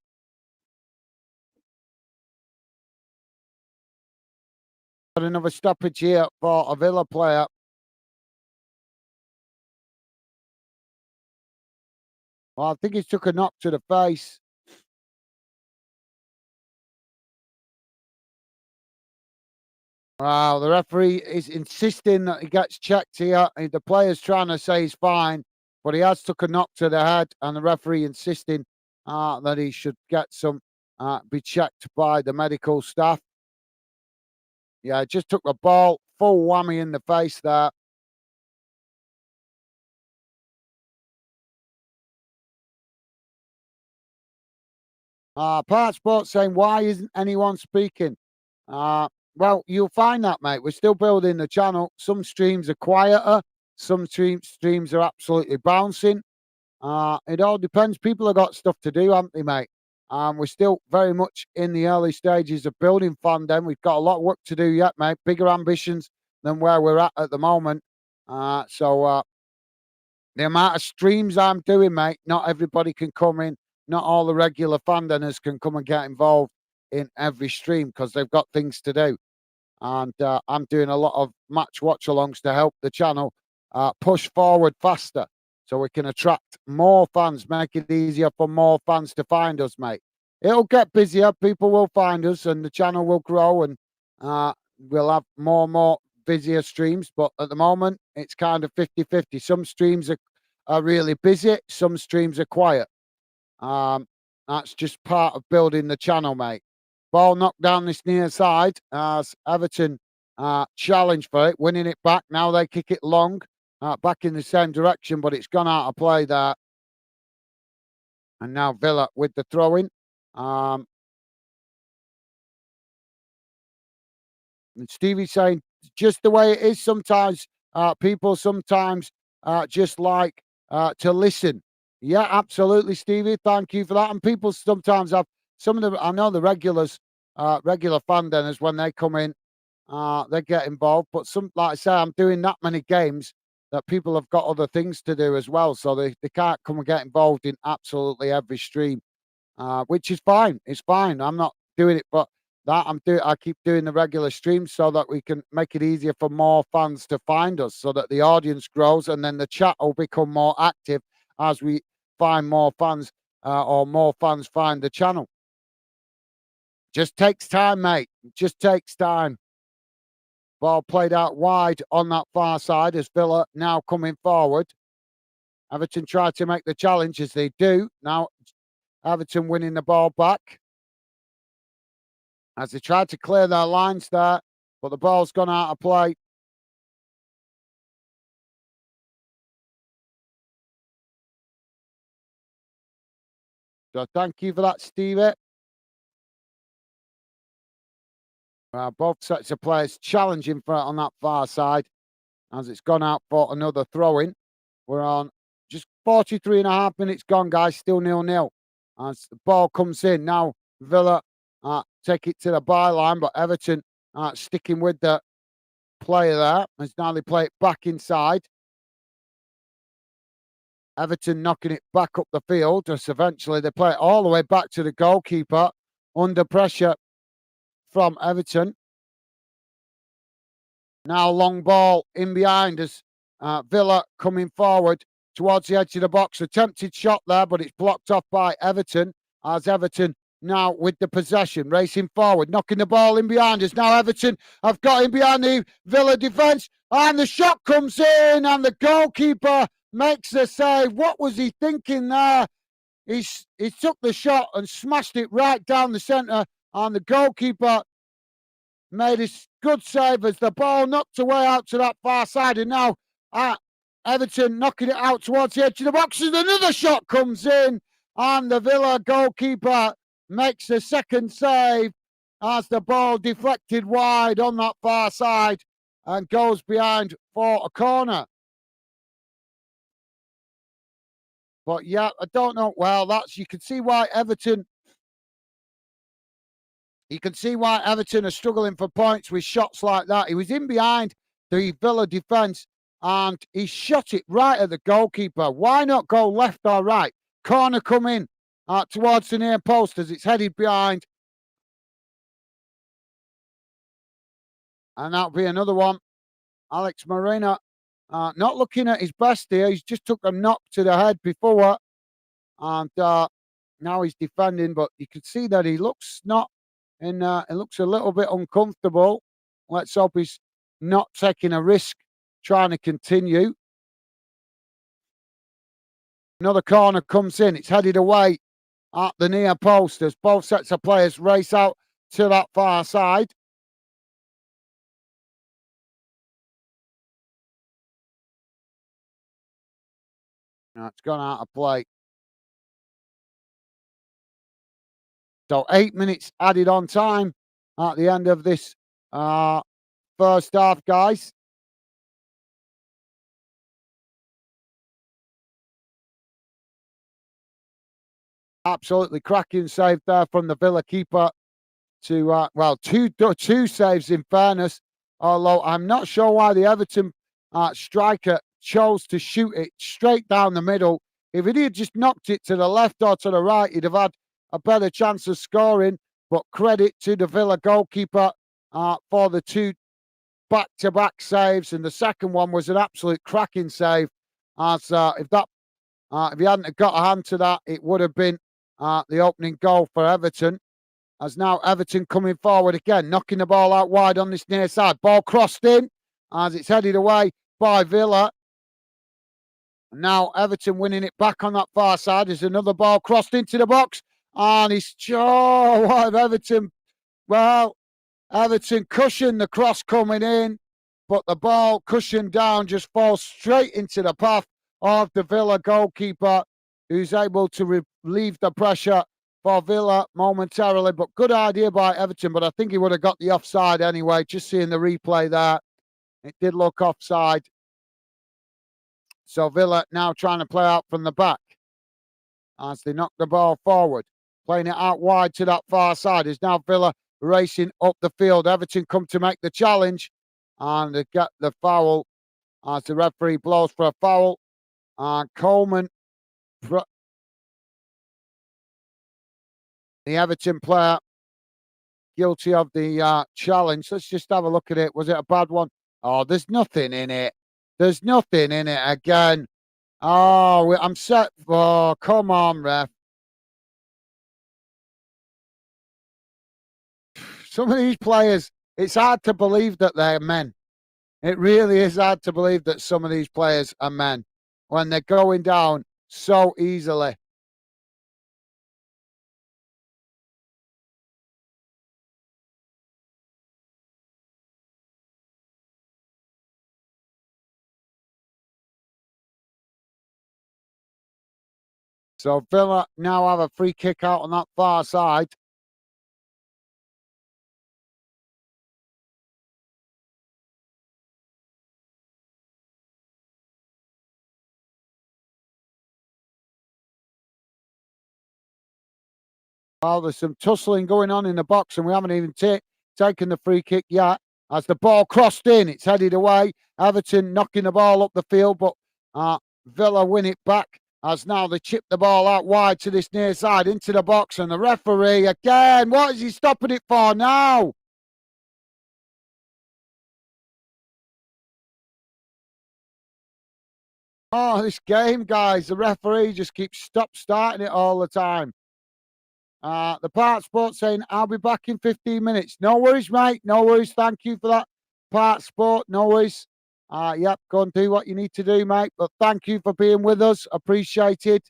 Got another stoppage here for a Villa player. Well, I think he took a knock to the face. Wow, the referee is insisting that he gets checked here. The player's trying to say he's fine, but he has took a knock to the head, and the referee insisting that he should get some be checked by the medical staff. Yeah, just took the ball, full whammy in the face there. Part Sports saying, why isn't anyone speaking? Well, you'll find that, mate. We're still building the channel. Some streams are quieter, some streams are absolutely bouncing. It all depends. People have got stuff to do, haven't they, mate? We're still very much in the early stages of building fandom. We've got a lot of work to do yet, mate. Bigger ambitions than where we're at the moment. So the amount of streams I'm doing, mate, not everybody can come in. Not all the regular fandoms can come and get involved in every stream because they've got things to do. And I'm doing a lot of match watch alongs to help the channel push forward faster so we can attract more fans, make it easier for more fans to find us, mate. It'll get busier, people will find us, and the channel will grow, and we'll have more and more busier streams. But at the moment, it's kind of 50-50. Some streams are really busy, some streams are quiet. That's just part of building the channel, mate. Ball knocked down this near side as Everton challenge for it, winning it back. Now they kick it long, back in the same direction, but it's gone out of play there. And now Villa with the throw-in. And Stevie's saying, just the way it is sometimes, people sometimes just like to listen. Yeah, absolutely, Stevie. Thank you for that. And people sometimes have some of the, I know the regulars, regular fan dinners, when they come in, they get involved. But some, like I say, I'm doing that many games that people have got other things to do as well. So they can't come and get involved in absolutely every stream, which is fine. It's fine. I'm not doing it, but that I keep doing the regular streams so that we can make it easier for more fans to find us, so that the audience grows and then the chat will become more active as we find more fans or more fans find the channel. Just takes time, mate. Just takes time. Ball played out wide on that far side as Villa now coming forward. Everton try to make the challenge as they do. Now Everton winning the ball back as they tried to clear their lines there, but the ball's gone out of play. So thank you for that, Stevie. Both sets of players challenging for it on that far side as it's gone out for another throw-in. We're on just 43 and a half minutes gone, guys. Still 0-0. As the ball comes in, now Villa take it to the byline, but Everton sticking with the player there as now they play it back inside. Everton knocking it back up the field as eventually they play it all the way back to the goalkeeper under pressure from Everton. Now long ball in behind us. Villa coming forward towards the edge of the box. Attempted shot there, but it's blocked off by Everton as Everton now with the possession, racing forward, knocking the ball in behind us. Now Everton have got in behind the Villa defence, and the shot comes in, and the goalkeeper makes the save. What was he thinking there? He took the shot and smashed it right down the centre, and the goalkeeper made a good save as the ball knocked away out to that far side, and now Everton knocking it out towards the edge of the box, and another shot comes in, and the Villa goalkeeper makes the second save as the ball deflected wide on that far side and goes behind for a corner. But yeah, I don't know. Well, that's, you can see why Everton are struggling for points with shots like that. He was in behind the Villa defence and he shot it right at the goalkeeper. Why not go left or right? Corner come in. towards the near post as it's headed behind. And that'll be another one. Alex Moreno not looking at his best here. He's just took a knock to the head before. And now he's defending, but you can see that he looks not in. It looks a little bit uncomfortable. Let's hope he's not taking a risk trying to continue. Another corner comes in. It's headed away at the near post as both sets of players race out to that far side. Now it's gone out of play. So 8 minutes added on time at the end of this first half, guys. Absolutely cracking save there from the Villa keeper to, well, two saves in fairness, although I'm not sure why the Everton striker chose to shoot it straight down the middle. If he had just knocked it to the left or to the right, he'd have had a better chance of scoring. But credit to the Villa goalkeeper for the two back-to-back saves, and the second one was an absolute cracking save. As if he hadn't have got a hand to that, it would have been the opening goal for Everton. As now Everton coming forward again, knocking the ball out wide on this near side. Ball crossed in as it's headed away by Villa. And now Everton winning it back on that far side. There's another ball crossed into the box. And it's, what Everton, well, Everton cushioned the cross coming in, but the ball cushioned down just falls straight into the path of the Villa goalkeeper, who's able to relieve the pressure for Villa momentarily. But good idea by Everton, but I think he would have got the offside anyway. Just seeing the replay there, it did look offside. So Villa now trying to play out from the back as they knock the ball forward. Playing it out wide to that far side is now Villa racing up the field. Everton come to make the challenge and they get the foul as the referee blows for a foul. And Coleman, the Everton player, guilty of the challenge. Let's just have a look at it. Was it a bad one? Oh, there's nothing in it. There's nothing in it again. Oh, I'm set. Oh, come on, ref. Some of these players, it's hard to believe that they're men. It really is hard to believe that some of these players are men when they're going down so easily. So Villa now have a free kick out on that far side. Oh, there's some tussling going on in the box, and we haven't even taken the free kick yet. As the ball crossed in, it's headed away. Everton knocking the ball up the field, but Villa win it back. As now they chip the ball out wide to this near side into the box, and the referee again. What is he stopping it for now? Oh, this game, guys, the referee just keeps starting it all the time. The Part Sport saying, I'll be back in 15 minutes. No worries, mate. No worries. Thank you for that, Part Sport. No worries. Yep, go and do what you need to do, mate. But thank you for being with us. Appreciated.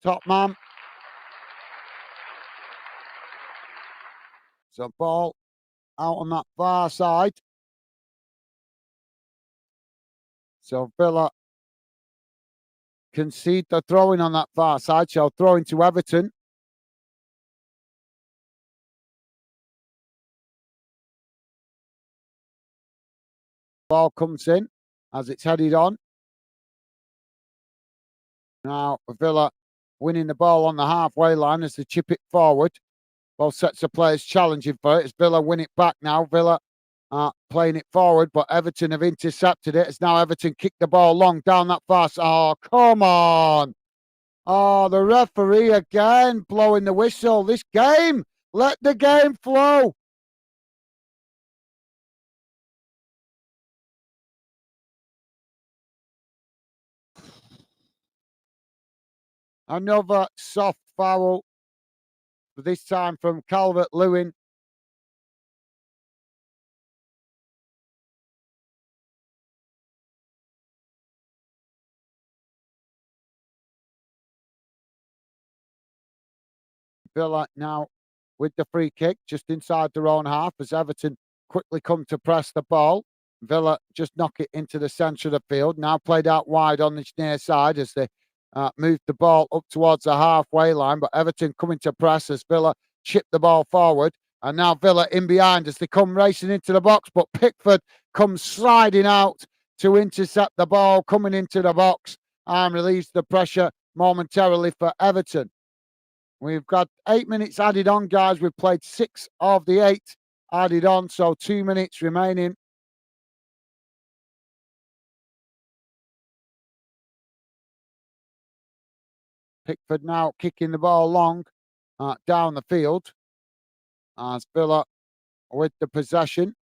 Top man. So ball out on that far side. So Villa concede the throwing on that far side. So throwing to Everton. Ball comes in as it's headed on. Now Villa winning the ball on the halfway line as they chip it forward. Both sets of players challenging for it as Villa win it back now. Villa playing it forward, but Everton have intercepted it. As now Everton kick the ball long down that fast. Oh, come on. Oh, the referee again blowing the whistle. This game, let the game flow. Another soft foul, this time from Calvert-Lewin. Villa now with the free kick just inside their own half as Everton quickly come to press the ball. Villa just knock it into the centre of the field. Now played out wide on this near side as they move the ball up towards the halfway line. But Everton coming to press as Villa chip the ball forward. And now Villa in behind as they come racing into the box. But Pickford comes sliding out to intercept the ball, coming into the box and relieves the pressure momentarily for Everton. We've got 8 minutes added on, guys. We've played 6 of the 8 added on, so 2 minutes remaining. Pickford now kicking the ball long down the field as Villa with the possession.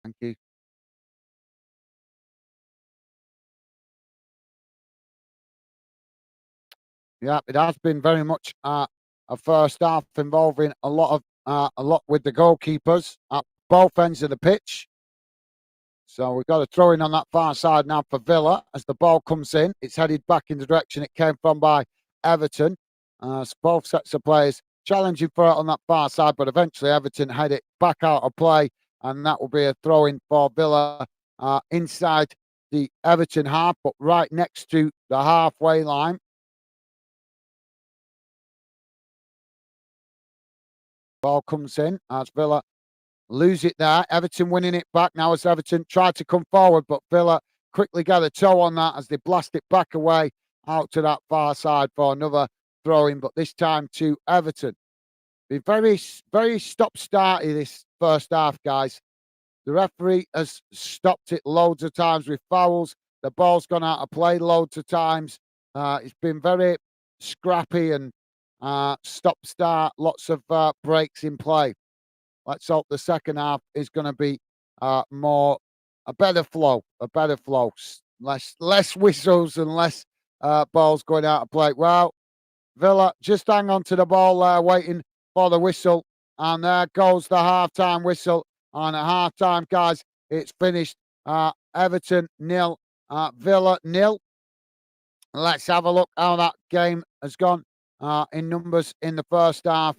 Thank you. Yeah, it has been very much a first half involving a lot with the goalkeepers at both ends of the pitch. So we've got a throw in on that far side now for Villa as the ball comes in. It's headed back in the direction it came from by Everton. So both sets of players challenging for it on that far side, but eventually Everton had it back out of play, and that will be a throw in for Villa inside the Everton half, but right next to the halfway line. Ball comes in as Villa lose it there. Everton winning it back now as Everton tried to come forward, but Villa quickly got a toe on that as they blast it back away out to that far side for another throw-in, but this time to Everton. Be very, very stop-starty this first half, guys. The referee has stopped it loads of times with fouls. The ball's gone out of play loads of times. It's been very scrappy and stop-start, lots of breaks in play. Let's hope the second half is going to be more a better flow, less whistles and less balls going out of play. Well, Villa just hang on to the ball there, waiting for the whistle, and there goes the half-time whistle. And at half-time, guys, it's finished. Everton 0, Villa 0. Let's have a look how that game has gone in numbers in the first half.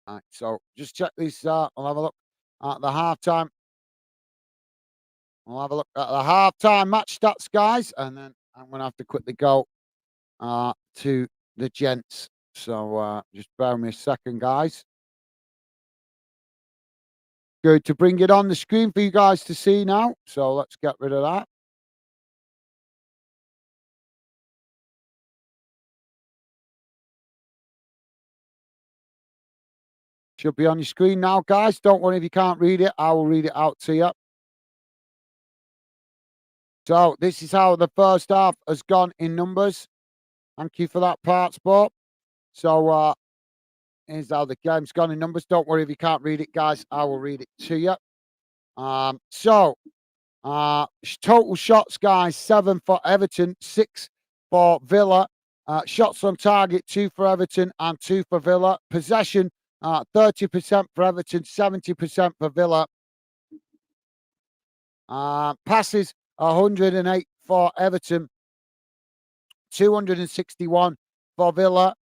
Right, so just check these. I'll have a look at the halftime. I'll have a look at the halftime match stats, guys, and then I'm going to have to quickly go to the gents. So just bear with me a second, guys. Good to bring it on the screen for you guys to see now. So let's get rid of that. Should be on your screen now, guys. Don't worry if you can't read it. I will read it out to you. So this is how the first half has gone in numbers. Thank you for that part, sport. So here's how the game's gone in numbers. Don't worry if you can't read it, guys. I will read it to you. Total shots, guys, 7 for Everton, 6 for Villa. Shots on target, 2 for Everton and 2 for Villa. Possession, 30% for Everton, 70% for Villa. Passes, 108 for Everton, 261 for Villa.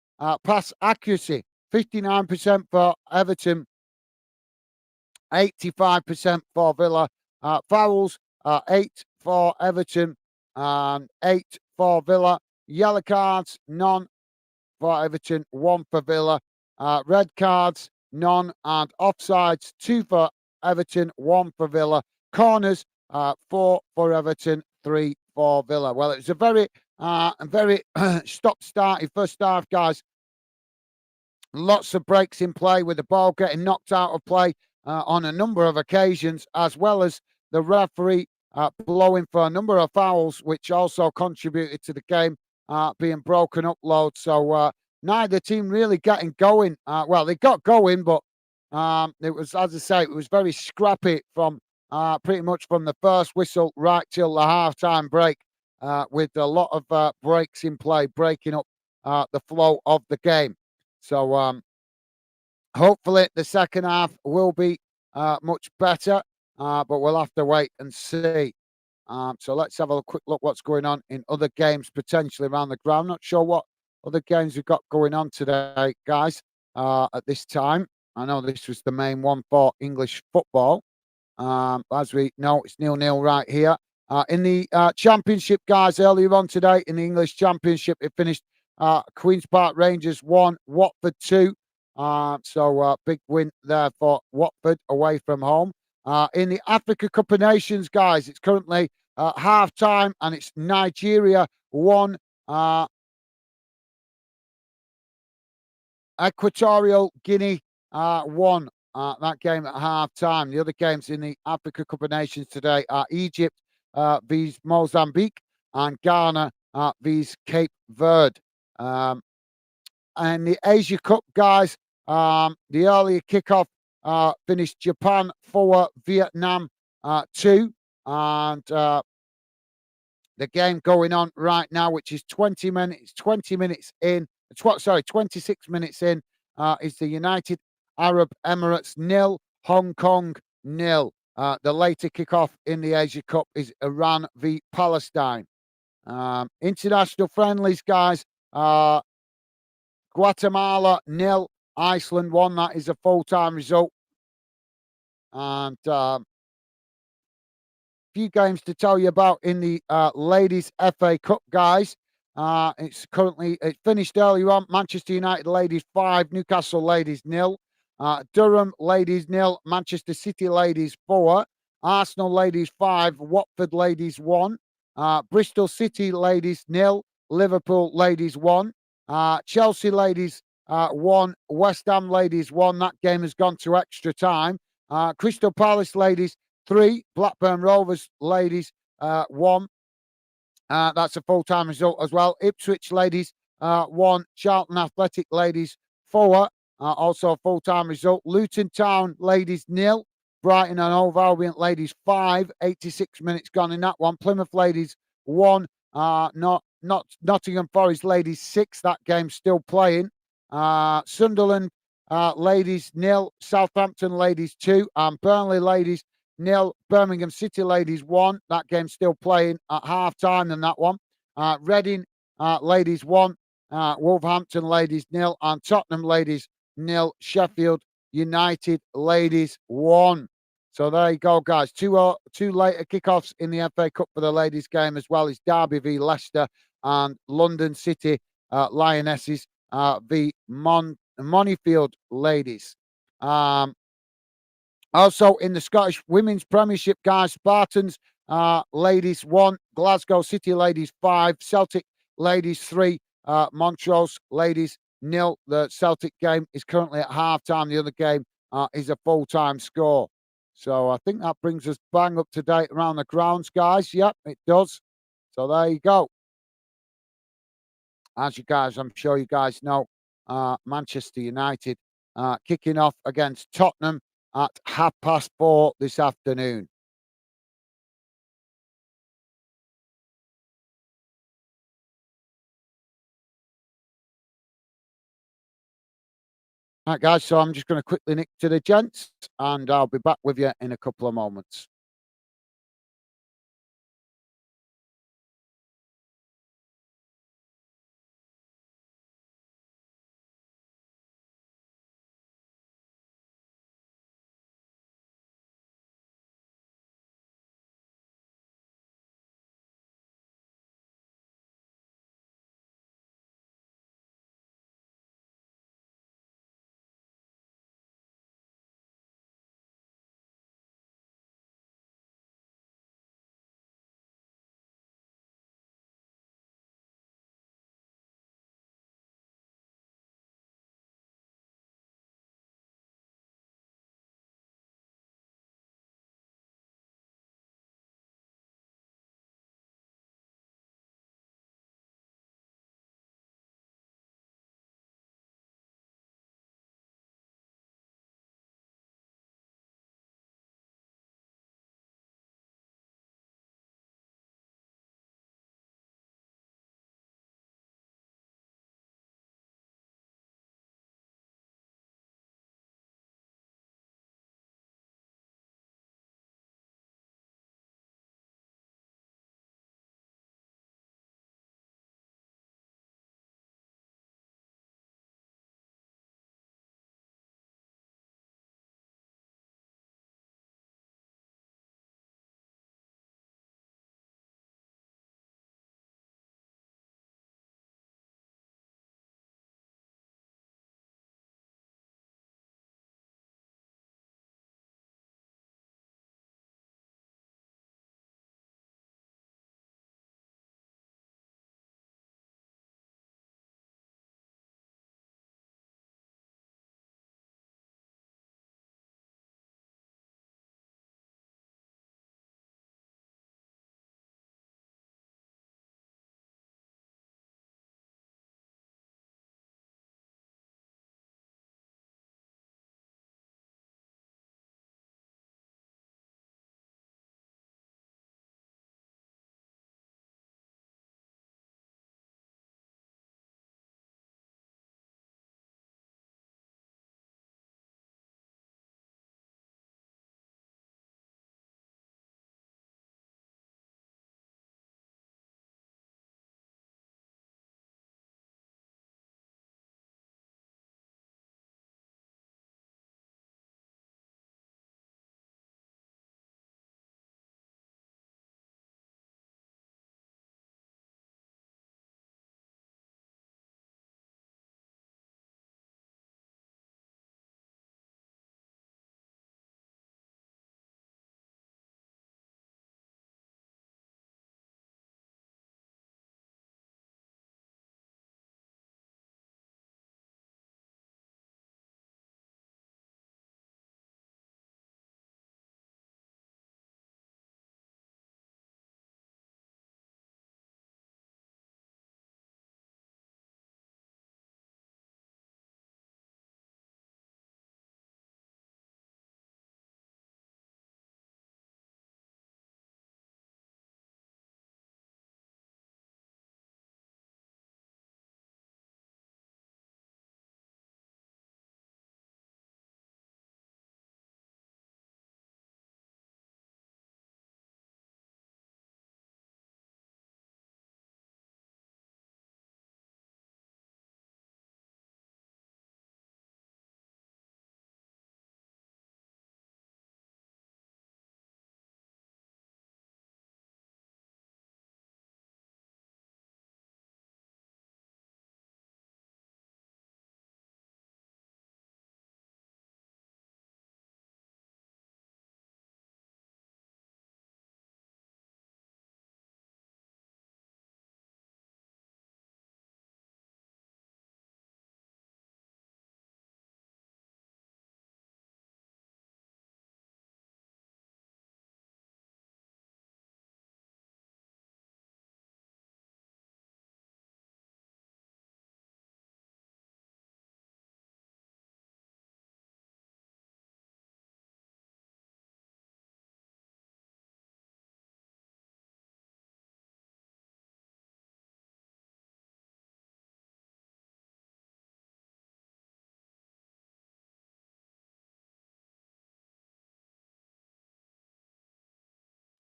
Pass accuracy, 59% for Everton, 85% for Villa. Fouls, 8 for Everton and 8 for Villa. Yellow cards, none for Everton, 1 for Villa. Red cards, none. And offsides, 2 for Everton, 1 for Villa. Corners, 4 for Everton, 3 for Villa. Well, it was a very stop-starty first half, guys. Lots of breaks in play with the ball getting knocked out of play on a number of occasions, as well as the referee blowing for a number of fouls, which also contributed to the game being broken up loads. So neither team really getting going. Well, they got going, but it was, as I say, it was very scrappy from pretty much from the first whistle right till the half-time break, with a lot of breaks in play, breaking up the flow of the game. So hopefully the second half will be much better, but we'll have to wait and see. So let's have a quick look what's going on in other games potentially around the ground. Not sure what other games we've got going on today, guys, at this time. I know this was the main one for English football. As we know, it's 0-0 right here. In the Championship, guys, earlier on today in the English Championship, it finished Queen's Park Rangers 1, Watford 2. So big win there for Watford away from home. In the Africa Cup of Nations, guys, it's currently half time and it's Nigeria 1, Equatorial Guinea 1. That game at half time. The other games in the Africa Cup of Nations today are Egypt vs Mozambique and Ghana vs Cape Verde. And the Asia Cup, guys, the earlier kickoff finished Japan 4, Vietnam 2. And the game going on right now, which is 20 minutes in, 26 minutes in, is the United Arab Emirates 0, Hong Kong 0. The later kickoff in the Asia Cup is Iran v Palestine. International friendlies, guys. Guatemala 0, Iceland 1. That is a full-time result. And few games to tell you about in the Ladies FA Cup, guys. It finished earlier on. Manchester United Ladies 5, Newcastle Ladies 0. Durham Ladies 0, Manchester City Ladies 4. Arsenal Ladies 5, Watford Ladies 1. Bristol City Ladies 0, Liverpool Ladies 1. Chelsea Ladies 1, West Ham Ladies 1. That game has gone to extra time. Crystal Palace Ladies 3, Blackburn Rovers Ladies 1. That's a full-time result as well. Ipswich Ladies 1, Charlton Athletic Ladies 4. Also a full-time result. Luton Town Ladies 0, Brighton and Hove Albion Ladies 5. 86 minutes gone in that one. Plymouth Ladies 1. Not Nottingham Forest Ladies 6. That game's still playing. Sunderland Ladies 0, Southampton Ladies 2, and Burnley Ladies 0, Birmingham City Ladies 1. That game's still playing at half time in that one. Reading Ladies 1, Wolverhampton Ladies 0, and Tottenham Ladies 0, Sheffield United Ladies 1. So there you go, guys. Two later kickoffs in the FA Cup for the ladies game, as well as Derby v Leicester and London City Lionesses v Monifield Ladies. Also in the Scottish Women's Premiership, guys, Spartans Ladies 1, Glasgow City Ladies 5, Celtic Ladies 3, Montrose Ladies 0. The Celtic game is currently at half-time. The other game is a full-time score. So I think that brings us bang up to date around the grounds, guys. Yep, it does. So there you go. As you guys, I'm sure you guys know, Manchester United kicking off against Tottenham at 4:30 this afternoon. Right, guys, so I'm just going to quickly nick to the gents, and I'll be back with you in a couple of moments.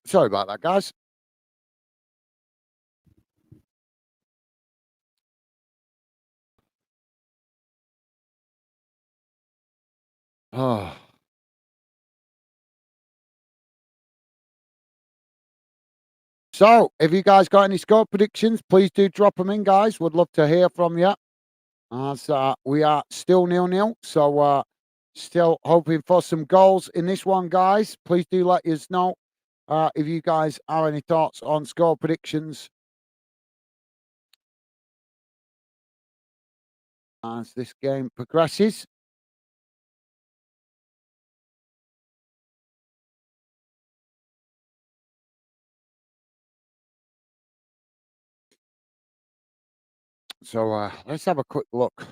Sorry about that, guys. Oh. So, if you guys got any score predictions, please do drop them in, guys. Would love to hear from you. As we are still 0-0, so still hoping for some goals in this one, guys. Please do let us know if you guys have any thoughts on score predictions as this game progresses. So let's have a quick look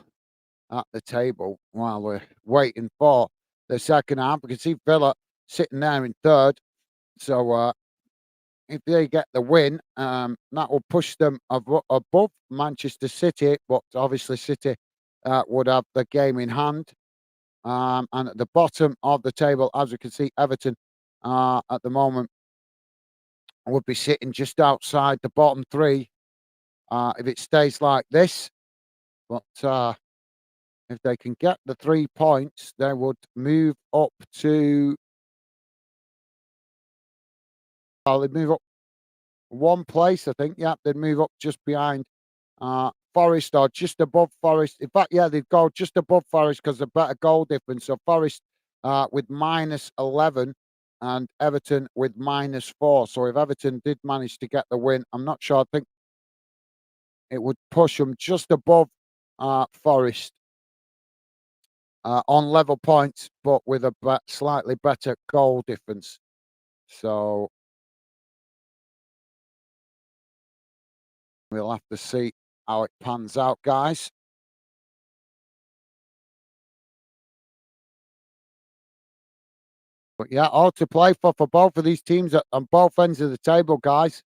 at the table while we're waiting for the second half. We can see Villa sitting there in third. So if they get the win, that will push them above Manchester City. But obviously, City would have the game in hand. And at the bottom of the table, as we can see, Everton at the moment would be sitting just outside the bottom three if it stays like this. But if they can get the 3 points, they would move up to. They'd move up one place, I think. Yeah, they'd move up just behind Forest or just above Forest. In fact, yeah, they'd go just above Forest because of better goal difference. So Forest with -11 and Everton with -4. So if Everton did manage to get the win, I'm not sure. I think it would push them just above Forest on level points, but with a slightly better goal difference. So we'll have to see how it pans out, guys. But yeah, all to play for both of these teams on both ends of the table, guys.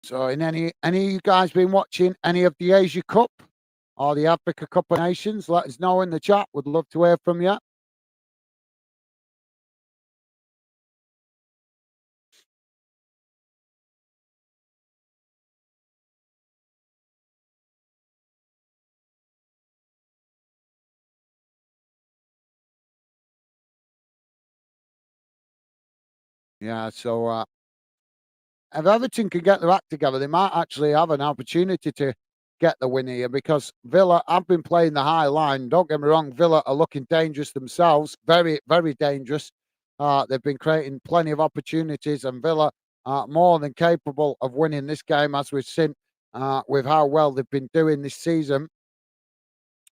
So, in any of you guys been watching any of the Asia Cup or the Africa Cup of Nations? Let us know in the chat. Would love to hear from you. Yeah. So, if Everton can get their act together, they might actually have an opportunity to get the win here because Villa have been playing the high line. Don't get me wrong, Villa are looking dangerous themselves, very, very dangerous. They've been creating plenty of opportunities, and Villa are more than capable of winning this game, as we've seen with how well they've been doing this season.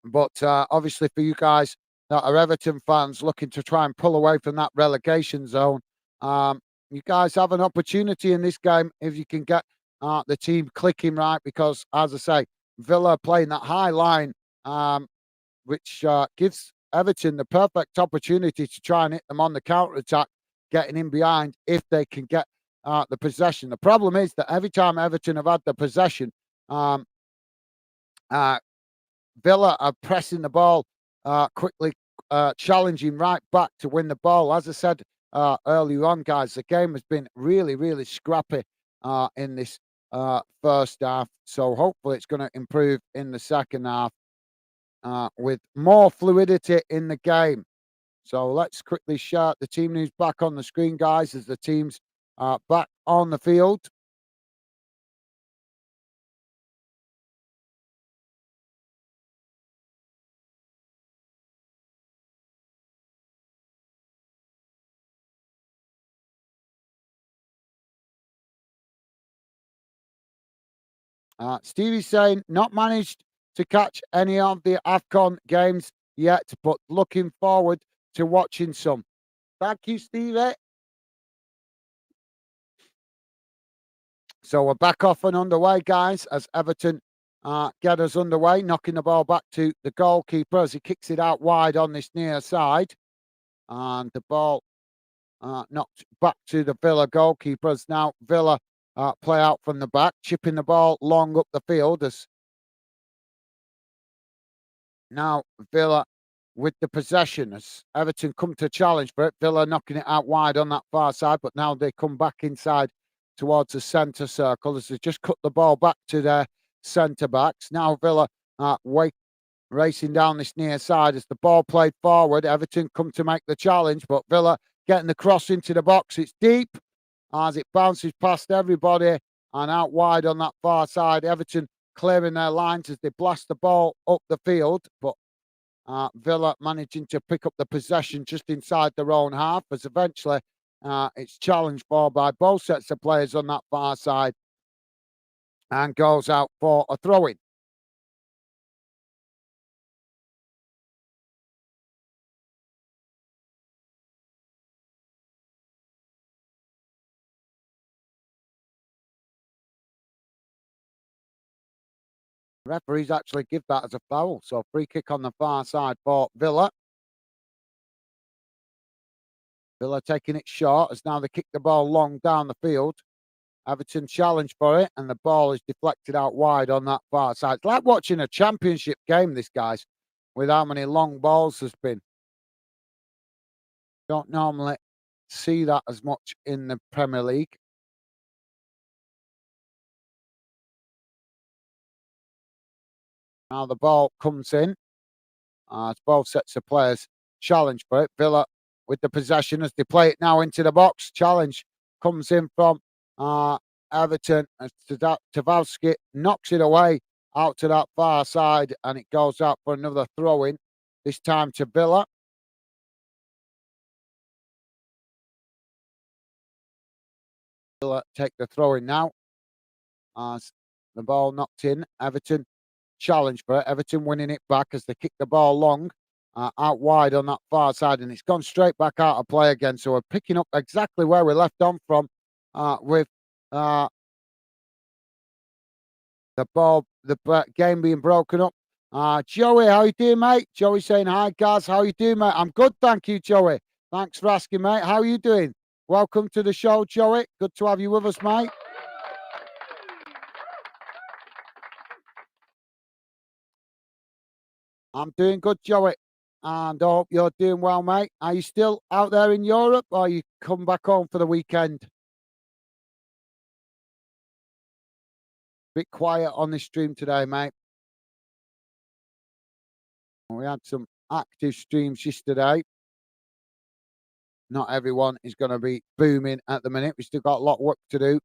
But obviously, for you guys that are Everton fans looking to try and pull away from that relegation zone, um, you guys have an opportunity in this game if you can get the team clicking right. Because, as I say, Villa are playing that high line, which gives Everton the perfect opportunity to try and hit them on the counter attack, getting in behind if they can get the possession. The problem is that every time Everton have had the possession, um, uh, Villa are pressing the ball quickly, challenging right back to win the ball. As I said earlier on, guys, the game has been really, really scrappy in this first half. So hopefully it's going to improve in the second half with more fluidity in the game. So let's quickly share the team news back on the screen, guys, as the teams are back on the field. Stevie's saying not managed to catch any of the AFCON games yet, but looking forward to watching some. Thank you, Stevie. So we're back off and underway, guys, as Everton get us underway, knocking the ball back to the goalkeeper as he kicks it out wide on this near side. and the ball knocked back to the Villa goalkeepers. Now Villa play out from the back, chipping the ball long up the field as now Villa with the possession as Everton come to challenge for it. Villa knocking it out wide on that far side, but now they come back inside towards the centre circle as they just cut the ball back to their centre backs. Now Villa racing down this near side as the ball played forward. Everton come to make the challenge, but Villa getting the cross into the box. It's deep as it bounces past everybody and out wide on that far side. Everton clearing their lines as they blast the ball up the field, but Villa managing to pick up the possession just inside their own half as eventually it's challenged for by both sets of players on that far side and goes out for a throw-in. Referees actually give that as a foul, so free kick on the far side for Villa. Villa taking it short as now they kick the ball long down the field. Everton challenge for it, and the ball is deflected out wide on that far side. It's like watching a championship game, this guys, with how many long balls there's been. Don't normally see that as much in the Premier League. Now the ball comes in. As both sets of players challenge for it. Villa with the possession as they play it now into the box. Challenge comes in from Everton as Tavowski knocks it away out to that far side and it goes out for another throw-in, this time to Villa. Villa take the throw-in now as the ball knocked in. Everton challenge for it. Everton winning it back as they kick the ball long out wide on that far side, and it's gone straight back out of play again. So we're picking up exactly where we left on from with the ball, game being broken up. Joey, how you doing, mate? Joey saying hi, guys. How you doing, mate? I'm good, thank you, Joey. Thanks for asking, mate. How are you doing? Welcome to the show, Joey. Good to have you with us, mate. I'm doing good, Joey, and I hope you're doing well, mate. Are you still out there in Europe, or you come back home for the weekend? Bit quiet on this stream today, mate. We had some active streams yesterday. Not everyone is going to be booming at the minute. We still got a lot of work to do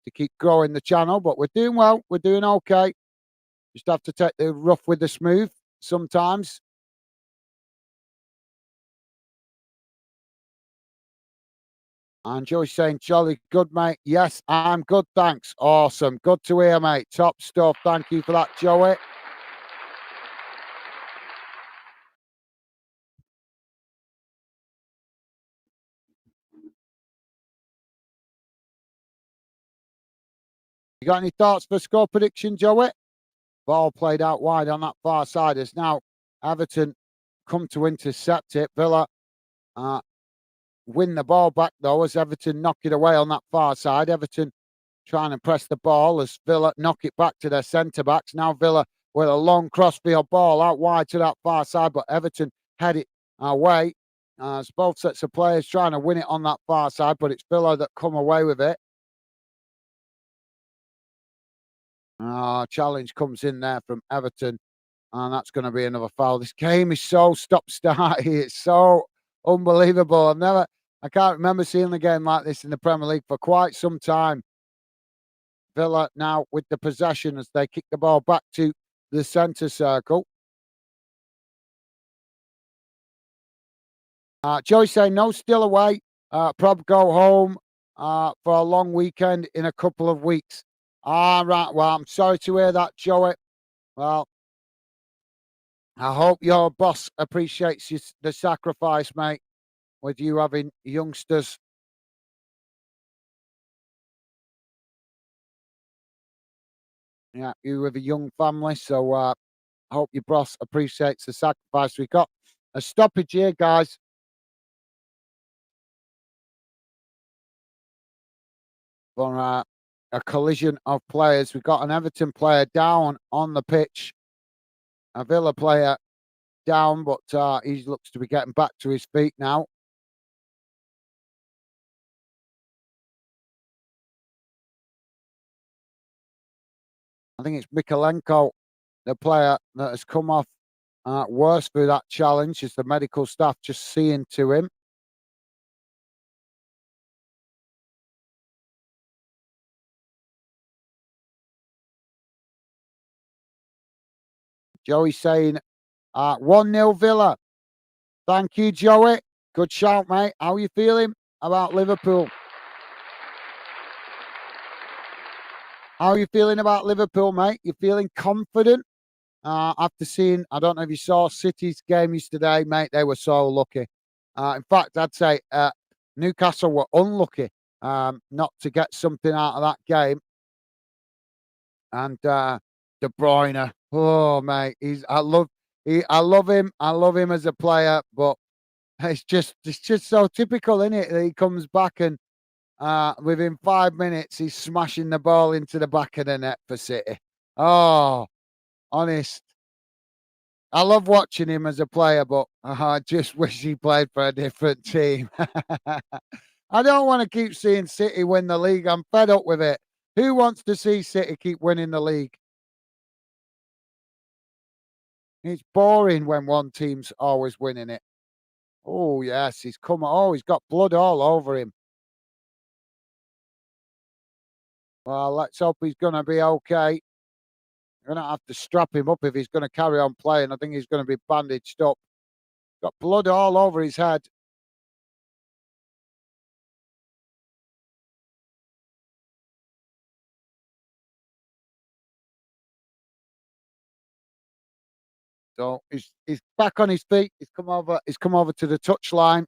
to keep growing the channel, but we're doing well. We're doing okay. Just have to take the rough with the smooth sometimes. And Joey's saying, jolly good, mate. Yes, I'm good, thanks. Awesome. Good to hear, mate. Top stuff. Thank you for that, Joey. You got any thoughts for score prediction, Joey? Ball played out wide on that far side as now Everton come to intercept it. Villa win the ball back though as Everton knock it away on that far side. Everton trying to press the ball as Villa knock it back to their centre backs. Now Villa with a long crossfield ball out wide to that far side, but Everton head it away. As both sets of players trying to win it on that far side, but it's Villa that come away with it. Challenge comes in there from Everton, and that's going to be another foul. This game is so stop-start. It's so unbelievable. I can't remember seeing a game like this in the Premier League for quite some time. Villa now with the possession as they kick the ball back to the centre circle. Joey saying no, still away. Prob go home for a long weekend in a couple of weeks. Right. Well, I'm sorry to hear that, Joey. Well, I hope your boss appreciates the sacrifice, mate, with you having youngsters. Yeah, you with a young family. So I hope your boss appreciates the sacrifice. We got a stoppage here, guys. for a collision of players. We've got an Everton player down on the pitch, a Villa player down, but he looks to be getting back to his feet now. I think it's Mikalenko, the player that has come off worse through that challenge. Is the medical staff just seeing to him? Joey saying 1-0 Villa. Thank you, Joey. Good shout, mate. How are you feeling about Liverpool? How are you feeling about Liverpool, mate? You feeling confident? After seeing, I don't know if you saw City's game yesterday, mate. They were so lucky. In fact, I'd say Newcastle were unlucky not to get something out of that game. And De Bruyne, oh mate, I love him. I love him as a player, but it's just so typical, isn't it? That he comes back and within 5 minutes he's smashing the ball into the back of the net for City. Oh, honest. I love watching him as a player, but I just wish he played for a different team. I don't want to keep seeing City win the league. I'm fed up with it. Who wants to see City keep winning the league? It's boring when one team's always winning it. Oh, yes, he's come. Oh, he's got blood all over him. Well, let's hope he's going to be okay. You're going to have to strap him up if he's going to carry on playing. I think he's going to be bandaged up. Got blood all over his head. So he's back on his feet. He's come over. He's come over to the touchline,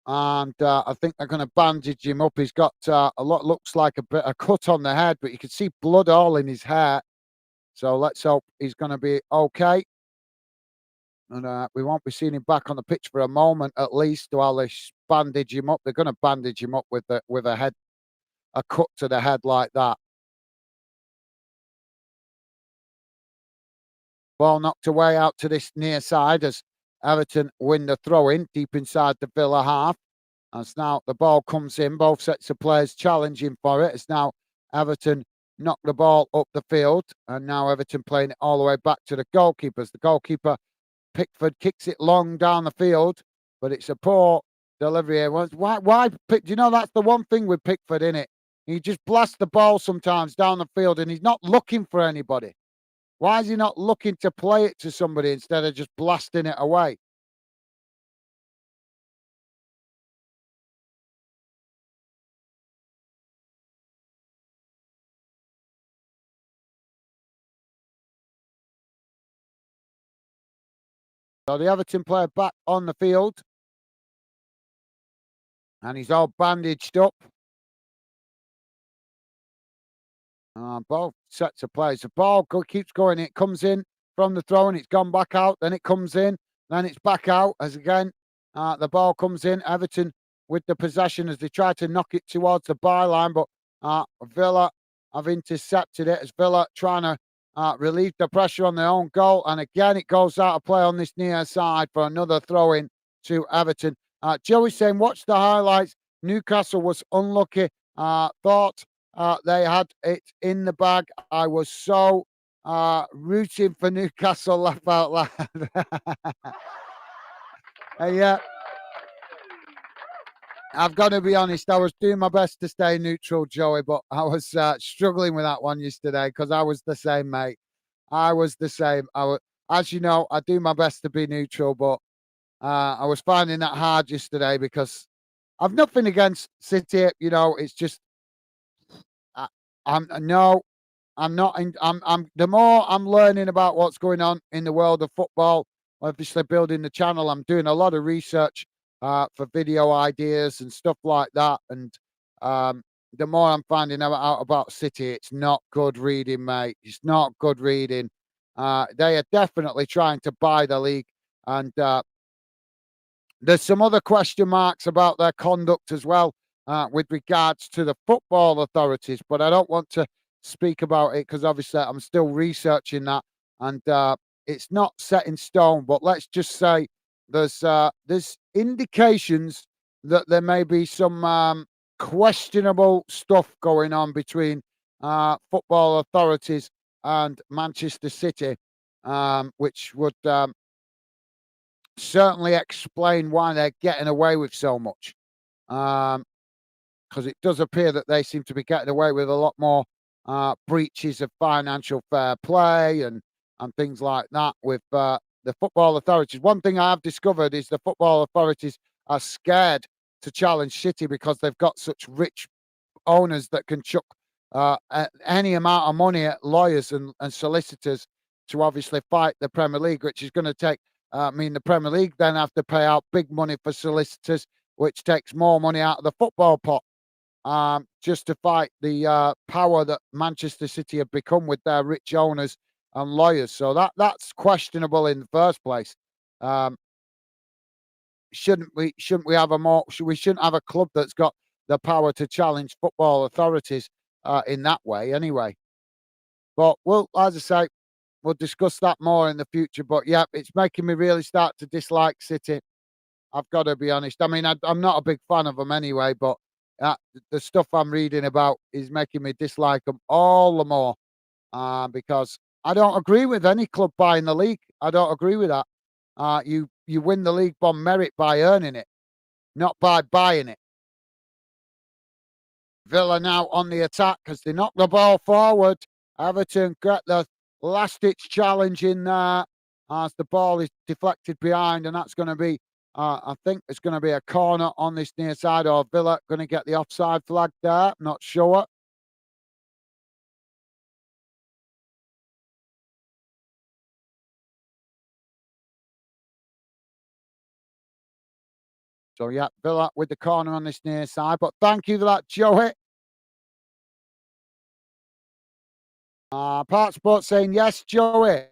and I think they're going to bandage him up. He's got a lot. Looks like a cut on the head, but you can see blood all in his hair. So let's hope he's going to be okay. And we won't be seeing him back on the pitch for a moment, at least, while they bandage him up. They're going to bandage him up with a cut to the head like that. Ball knocked away out to this near side as Everton win the throw in deep inside the Villa half. As now the ball comes in, both sets of players challenging for it. It's now Everton knock the ball up the field, and now Everton playing it all the way back to the goalkeepers. The goalkeeper Pickford kicks it long down the field, but it's a poor delivery here. Why? Do you know that's the one thing with Pickford, in it? He just blasts the ball sometimes down the field, and he's not looking for anybody. Why is he not looking to play it to somebody instead of just blasting it away? So the Everton player back on the field, and he's all bandaged up. Both sets of players. The ball keeps going. It comes in from the throw and it's gone back out. Then it comes in. Then it's back out as again the ball comes in. Everton with the possession as they try to knock it towards the byline, but Villa have intercepted it as Villa trying to relieve the pressure on their own goal. And again, it goes out of play on this near side for another throw in to Everton. Joey saying, watch the highlights. Newcastle was unlucky. Thought they had it in the bag. I was so rooting for Newcastle, laugh out loud. Yeah, I've got to be honest. I was doing my best to stay neutral, Joey, but I was struggling with that one yesterday because I was the same, mate. I was the same. As you know, I do my best to be neutral, but I was finding that hard yesterday because I've nothing against City. You know, it's just I, I'm no, I'm not. I'm. The more I'm learning about what's going on in the world of football, obviously building the channel, I'm doing a lot of research for video ideas and stuff like that. And the more I'm finding out about City, it's not good reading, mate. It's not good reading. They are definitely trying to buy the league, and there's some other question marks about their conduct as well. with regards to the football authorities, but I don't want to speak about it because obviously I'm still researching that, and it's not set in stone. But let's just say there's indications that there may be some questionable stuff going on between football authorities and Manchester City, which would certainly explain why they're getting away with so much. Because it does appear that they seem to be getting away with a lot more breaches of financial fair play and things like that with the football authorities. One thing I have discovered is the football authorities are scared to challenge City because they've got such rich owners that can chuck any amount of money at lawyers and solicitors to obviously fight the Premier League, which is going to take. I mean, the Premier League then have to pay out big money for solicitors, which takes more money out of the football pot, just to fight the power that Manchester City have become with their rich owners and lawyers. So that's questionable in the first place. Um, shouldn't we have a more? We shouldn't have a club that's got the power to challenge football authorities in that way, anyway. But we'll, as I say, we'll discuss that more in the future. But yeah, it's making me really start to dislike City. I've got to be honest. I mean, I'm not a big fan of them anyway, but the stuff I'm reading about is making me dislike them all the more because I don't agree with any club buying the league. I don't agree with that. You win the league on merit by earning it, not by buying it. Villa now on the attack as they knock the ball forward. Everton get the last-ditch challenge in there as the ball is deflected behind, and that's going to be, I think it's going to be a corner on this near side, or Villa going to get the offside flag there. Not sure. So, yeah, Villa with the corner on this near side. But thank you for that, Joey. Part Sport saying, yes, Joey.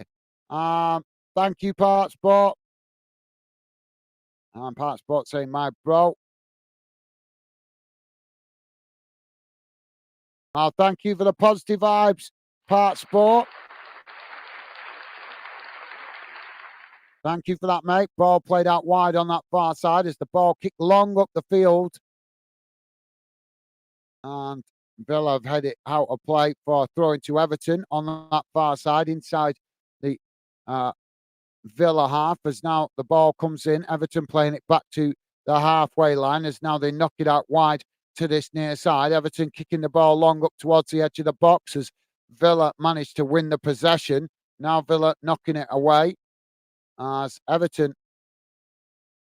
Thank you, Part Sport. Part Sport saying, my bro. Thank you for the positive vibes, Part Sport. Thank you for that, mate. Ball played out wide on that far side as the ball kicked long up the field. And Villa have had it out of play for throwing to Everton on that far side inside the Villa half as now the ball comes in. Everton playing it back to the halfway line as now they knock it out wide to this near side. Everton kicking the ball long up towards the edge of the box as Villa managed to win the possession. Now Villa knocking it away as Everton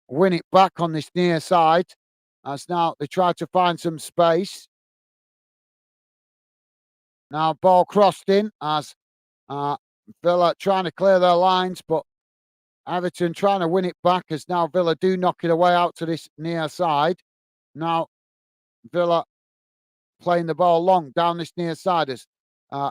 win it back on this near side as now they try to find some space. Now ball crossed in as Villa trying to clear their lines, but Everton trying to win it back as now Villa do knock it away out to this near side. Now Villa playing the ball long down this near side as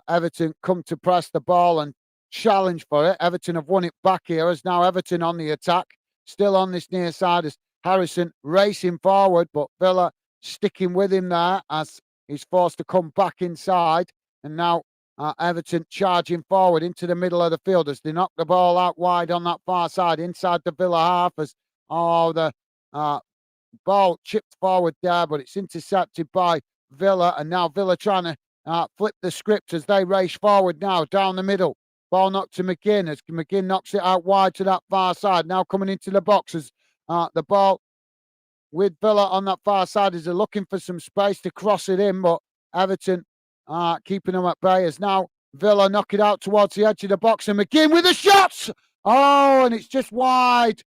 Everton come to press the ball and challenge for it. Everton have won it back here as now Everton on the attack, still on this near side as Harrison racing forward, but Villa sticking with him there as he's forced to come back inside. And now Everton charging forward into the middle of the field as they knock the ball out wide on that far side inside the Villa half as the ball chipped forward there, but it's intercepted by Villa. And now Villa trying to flip the script as they race forward now down the middle. Ball knocked to McGinn as McGinn knocks it out wide to that far side. Now coming into the box as the ball with Villa on that far side as they're looking for some space to cross it in, but Everton keeping them at bay as now Villa knock it out towards the edge of the box and McGinn with the shots. Oh, and it's just wide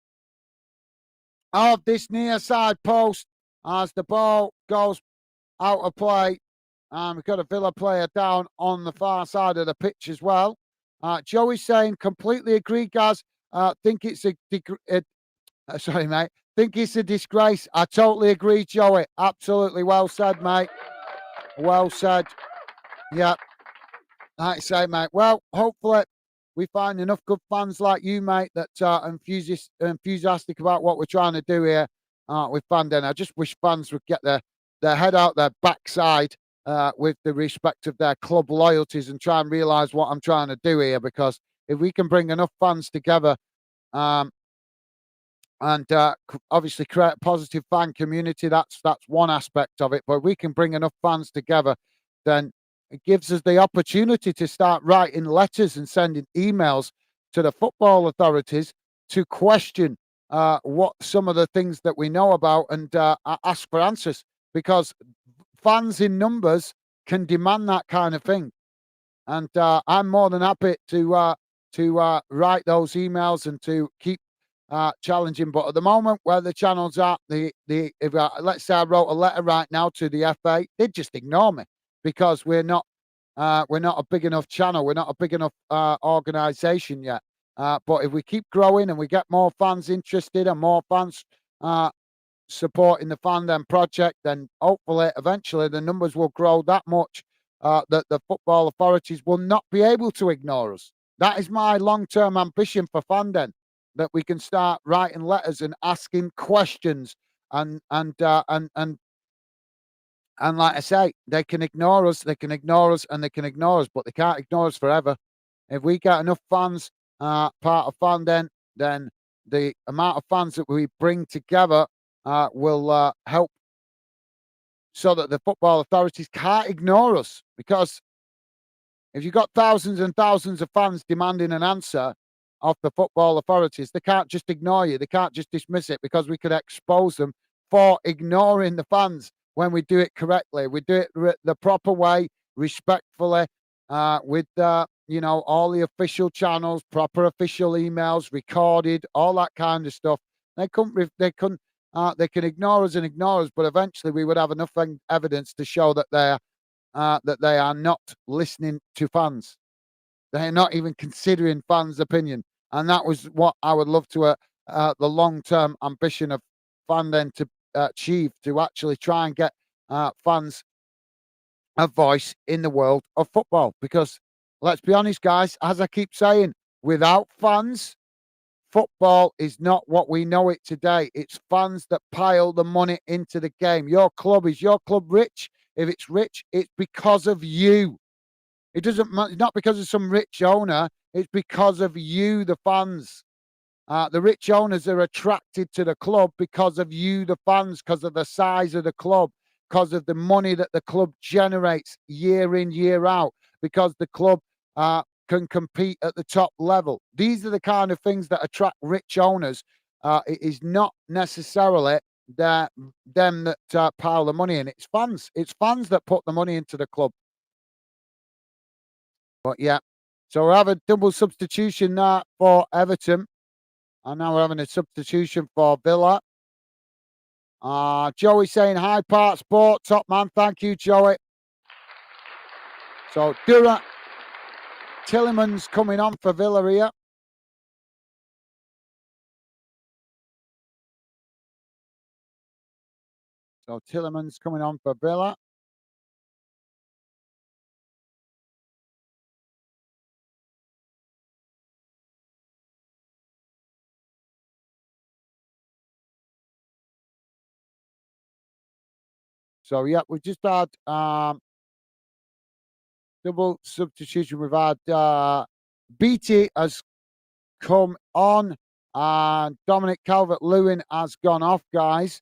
of this near side post as the ball goes out of play. We've got a Villa player down on the far side of the pitch as well. Joey's saying, completely agree, Gaz. Think it's sorry, mate. Think it's a disgrace. I totally agree, Joey. Absolutely well said, mate. Well said. Yeah. Like I say, mate. Well, hopefully we find enough good fans like you, mate, that are enthusiastic about what we're trying to do here with Fandom. I just wish fans would get the their head out their backside with the respect of their club loyalties and try and realise what I'm trying to do here. Because if we can bring enough fans together, um, and obviously create a positive fan community. That's one aspect of it. But we can bring enough fans together, then it gives us the opportunity to start writing letters and sending emails to the football authorities to question what some of the things that we know about and ask for answers, because fans in numbers can demand that kind of thing. And I'm more than happy to write those emails and to keep challenging. But at the moment, where the channels are, the if let's say I wrote a letter right now to the FA, they'd just ignore me because we're not a big enough channel. We're not a big enough organisation yet. But if we keep growing and we get more fans interested and more fans uh, supporting the Fandom project, then hopefully eventually the numbers will grow that much that the football authorities will not be able to ignore us. That is my long-term ambition for Fandom, that we can start writing letters and asking questions, and like I say, they can ignore us, they can ignore us, and they can ignore us, but they can't ignore us forever. If we get enough fans part of Fandom, then the amount of fans that we bring together will help so that the football authorities can't ignore us. Because if you've got thousands and thousands of fans demanding an answer of the football authorities, they can't just ignore you. They can't just dismiss it, because we could expose them for ignoring the fans when we do it correctly. We do it the proper way, respectfully, with all the official channels, proper official emails, recorded, all that kind of stuff. They can ignore us and ignore us, but eventually we would have enough evidence to show that they are not listening to fans. They are not even considering fans' opinion. And that was what I would love to, the long-term ambition of Fandom to achieve, to actually try and get fans a voice in the world of football. Because let's be honest, guys, as I keep saying, without fans, football is not what we know it today. It's fans that pile the money into the game. Is your club rich? If it's rich, it's because of you. It doesn't matter. It's not because of some rich owner. It's because of you, the fans. The rich owners are attracted to the club because of you, the fans, because of the size of the club, because of the money that the club generates year in, year out, because the club can compete at the top level. These are the kind of things that attract rich owners. It is not necessarily them that pile the money in. It's fans. It's fans that put the money into the club. But yeah, so we're having double substitution now for Everton. And now we're having a substitution for Villa. Joey saying, hi, Part Sport. Top man. Thank you, Joey. So, Durant Tillemans coming on for Villa here. So, Tillemans coming on for Villa. So, yeah, we just had double substitution. We've had Beattie has come on, and Dominic Calvert-Lewin has gone off, guys.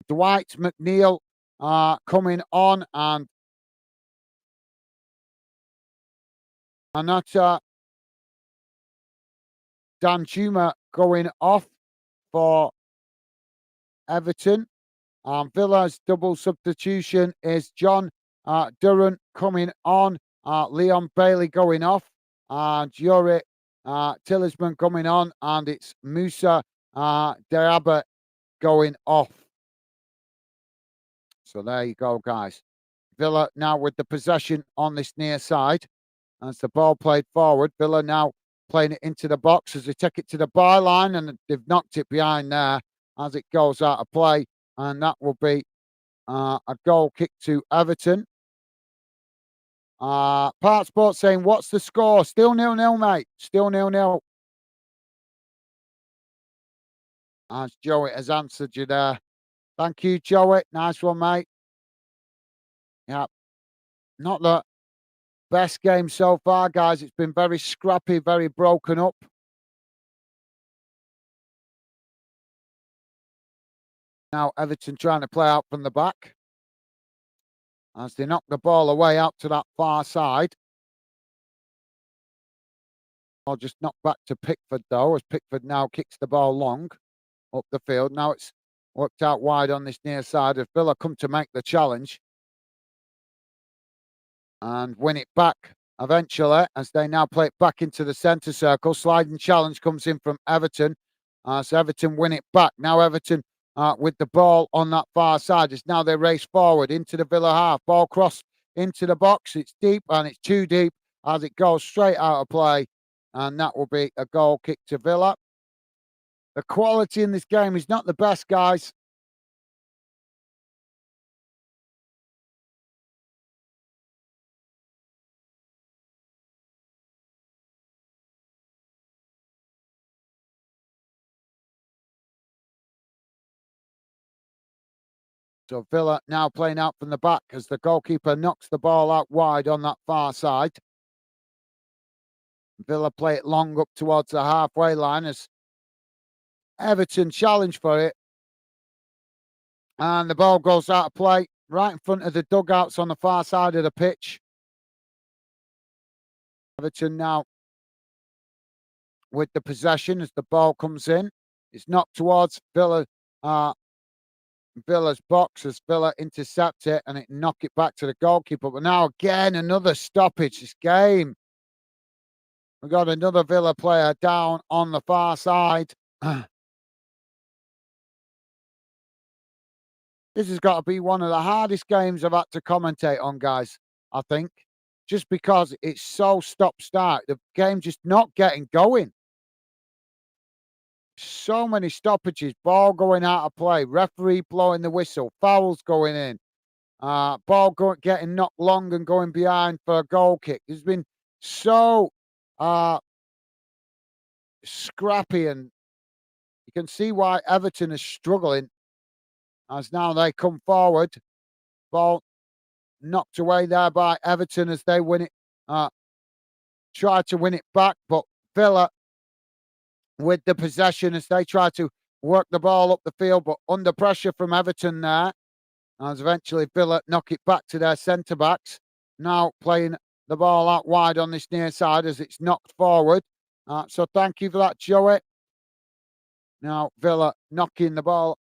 Dwight McNeil coming on, and Anata Danjuma going off for Everton. Villa's double substitution is John Durant coming on, Leon Bailey going off, and Yuri Tillesman coming on, and it's Musa Diaba going off. So there you go, guys. Villa now with the possession on this near side. As the ball played forward, Villa now playing it into the box as they take it to the byline, and they've knocked it behind there as it goes out of play. And that will be a goal kick to Everton. Part Sports saying, what's the score? Still 0-0, mate. Still 0-0. As Joey has answered you there. Thank you, Joey. Nice one, mate. Yeah, not the best game so far, guys. It's been very scrappy, very broken up. Now Everton trying to play out from the back as they knock the ball away out to that far side. I'll just knock back to Pickford though, as Pickford now kicks the ball long up the field. Now it's worked out wide on this near side as Villa come to make the challenge and win it back eventually as they now play it back into the centre circle. Sliding challenge comes in from Everton. So Everton win it back. Now Everton with the ball on that far side as now they race forward into the Villa half. Ball cross into the box. It's deep and it's too deep as it goes straight out of play. And that will be a goal kick to Villa. The quality in this game is not the best, guys. So Villa now playing out from the back as the goalkeeper knocks the ball out wide on that far side. Villa play it long up towards the halfway line as Everton challenge for it. And the ball goes out of play right in front of the dugouts on the far side of the pitch. Everton now with the possession as the ball comes in. It's knocked towards Villa's box as Villa intercept it and it knock it back to the goalkeeper. But now again, another stoppage. This game. We've got another Villa player down on the far side. This has got to be one of the hardest games I've had to commentate on, guys, I think. Just because it's so stop-start. The game just not getting going. So many stoppages, ball going out of play, referee blowing the whistle, fouls going in, getting knocked long and going behind for a goal kick. It's been so scrappy, and you can see why Everton is struggling as now they come forward. Ball knocked away there by Everton as they win it, try to win it back, but Villa with the possession as they try to work the ball up the field, but under pressure from Everton there. As eventually Villa knock it back to their centre-backs. Now playing the ball out wide on this near side as it's knocked forward. So thank you for that, Joey. Now Villa knocking the ball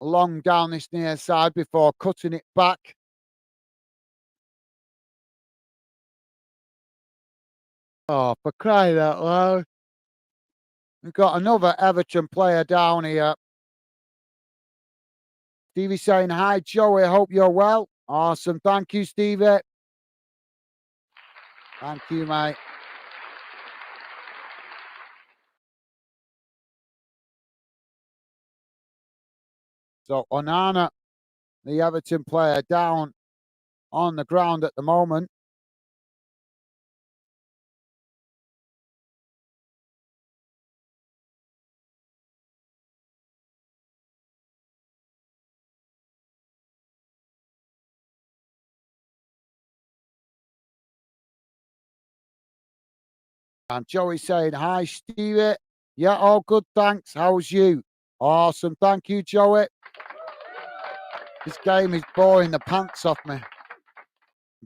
long down this near side before cutting it back. Oh, for crying out loud. We've got another Everton player down here. Stevie saying, hi, Joey. Hope you're well. Awesome. Thank you, Stevie. Thank you, mate. So, Onana, the Everton player, down on the ground at the moment. And Joey saying, hi, Stevie. Yeah, all good, thanks. How's you? Awesome. Thank you, Joey. This game is boring the pants off me.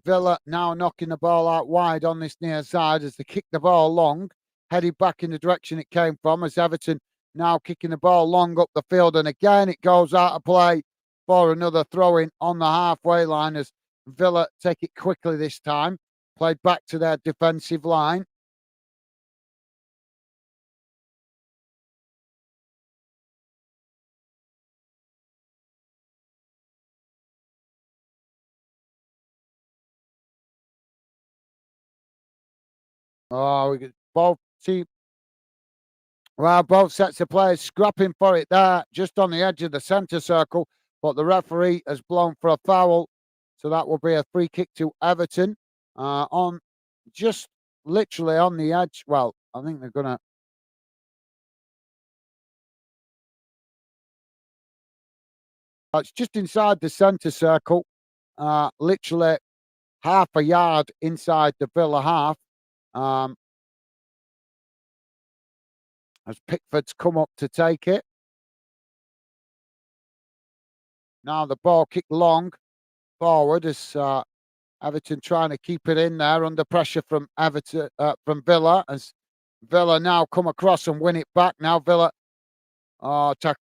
Villa now knocking the ball out wide on this near side as they kick the ball long, headed back in the direction it came from as Everton now kicking the ball long up the field. And again, it goes out of play for another throw-in on the halfway line as Villa take it quickly this time. Played back to their defensive line. Oh, we get both team. Well, both sets of players scrapping for it there, just on the edge of the centre circle. But the referee has blown for a foul. So that will be a free kick to Everton on just literally on the edge. Well, I think they're going to It's just inside the centre circle, literally half a yard inside the Villa half. Um, as Pickford's come up to take it. Now the ball kicked long forward as Everton trying to keep it in there under pressure from Everton from Villa as Villa now come across and win it back. Now Villa, oh,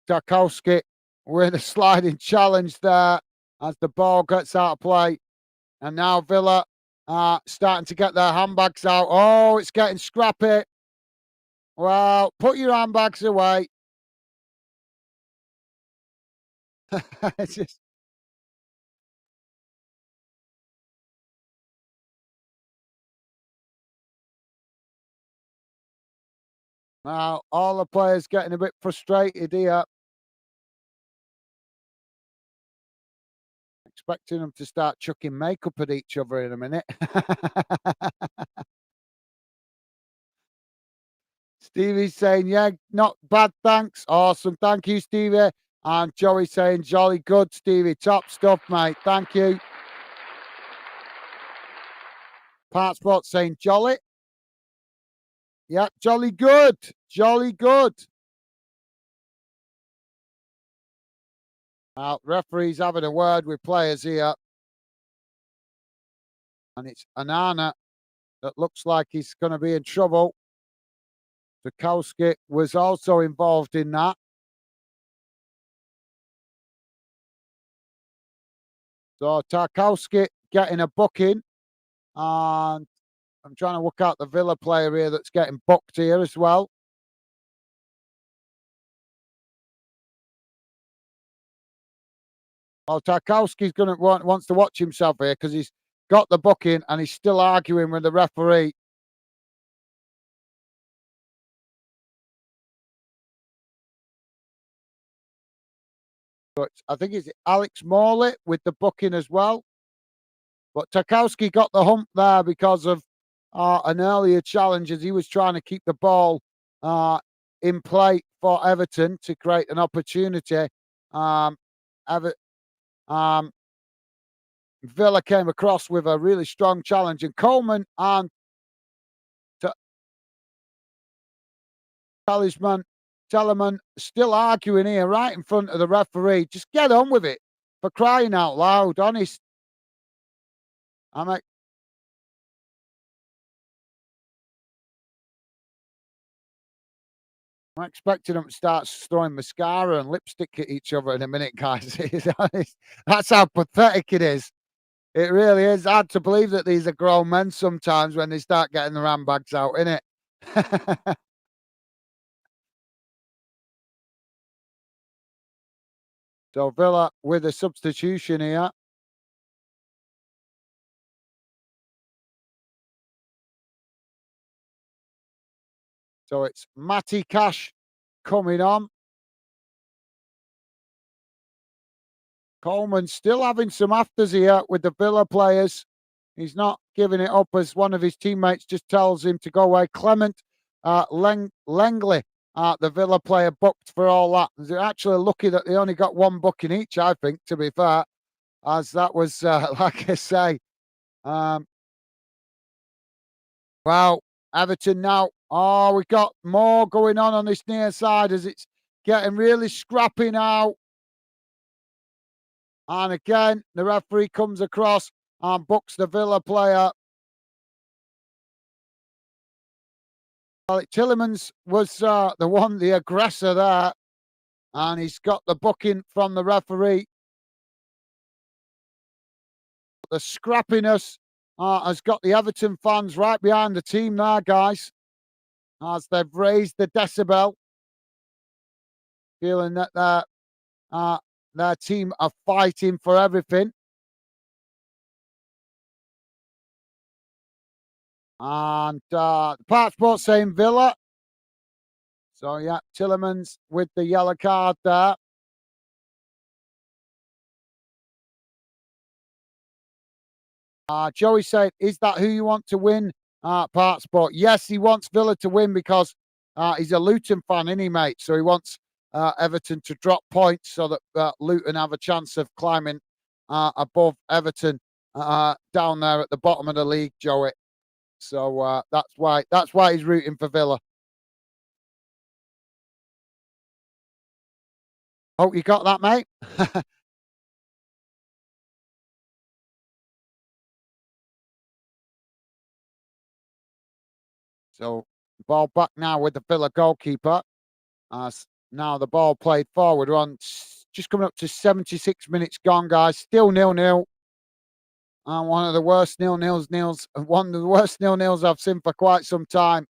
Tarkowski with a sliding challenge there as the ball gets out of play. And now Villa are starting to get their handbags out. Oh, it's getting scrappy. Well, put your handbags away. It's just, well, all the players getting a bit frustrated here. Expecting them to start chucking makeup at each other in a minute. Stevie's saying, yeah, not bad, thanks. Awesome. Thank you, Stevie. And Joey saying, jolly good, Stevie. Top stuff, mate. Thank you. Partsport saying, jolly. Yeah, jolly good. Jolly good. Referee's having a word with players here. And it's Anana that looks like he's going to be in trouble. Tarkowski was also involved in that. So Tarkowski getting a booking. And I'm trying to work out the Villa player here that's getting booked here as well. Well, Tarkowski's wants to watch himself here because he's got the booking and he's still arguing with the referee. But I think it's Alex Morley with the booking as well. But Tarkowski got the hump there because of an earlier challenge as he was trying to keep the ball in play for Everton to create an opportunity. Um, um, Villa came across with a really strong challenge, and Coleman and Telemann still arguing here right in front of the referee. Just get on with it, for crying out loud, honest. I'm expecting them to start throwing mascara and lipstick at each other in a minute, guys. That's how pathetic it is. It really is hard to believe that these are grown men sometimes when they start getting their handbags out, innit? So Villa with a substitution here. So it's Matty Cash coming on. Coleman still having some afters here with the Villa players. He's not giving it up as one of his teammates just tells him to go away. Clement Langley, the Villa player, booked for all that. They're actually lucky that they only got one booking each, I think, to be fair, as that was, like I say, wow, Everton now. Oh, we've got more going on this near side as it's getting really scrappy now. And again, the referee comes across and books the Villa player. Tillemans was the aggressor there. And he's got the booking from the referee. The scrappiness has got the Everton fans right behind the team there, guys, as they've raised the decibel, feeling that their team are fighting for everything. And Partsport saying Villa. So, yeah, Tillemans with the yellow card there. Joey said, is that who you want to win Partsport? Yes, he wants Villa to win because he's a Luton fan, isn't he, mate? So he wants Everton to drop points so that Luton have a chance of climbing above Everton down there at the bottom of the league, Joey. So that's why he's rooting for Villa. Hope you got that, mate. So ball back now with the Villa goalkeeper. Now the ball played forward. We're on just coming up to 76 minutes gone, guys. Still 0-0. One of the worst one of the worst 0-0s I've seen for quite some time.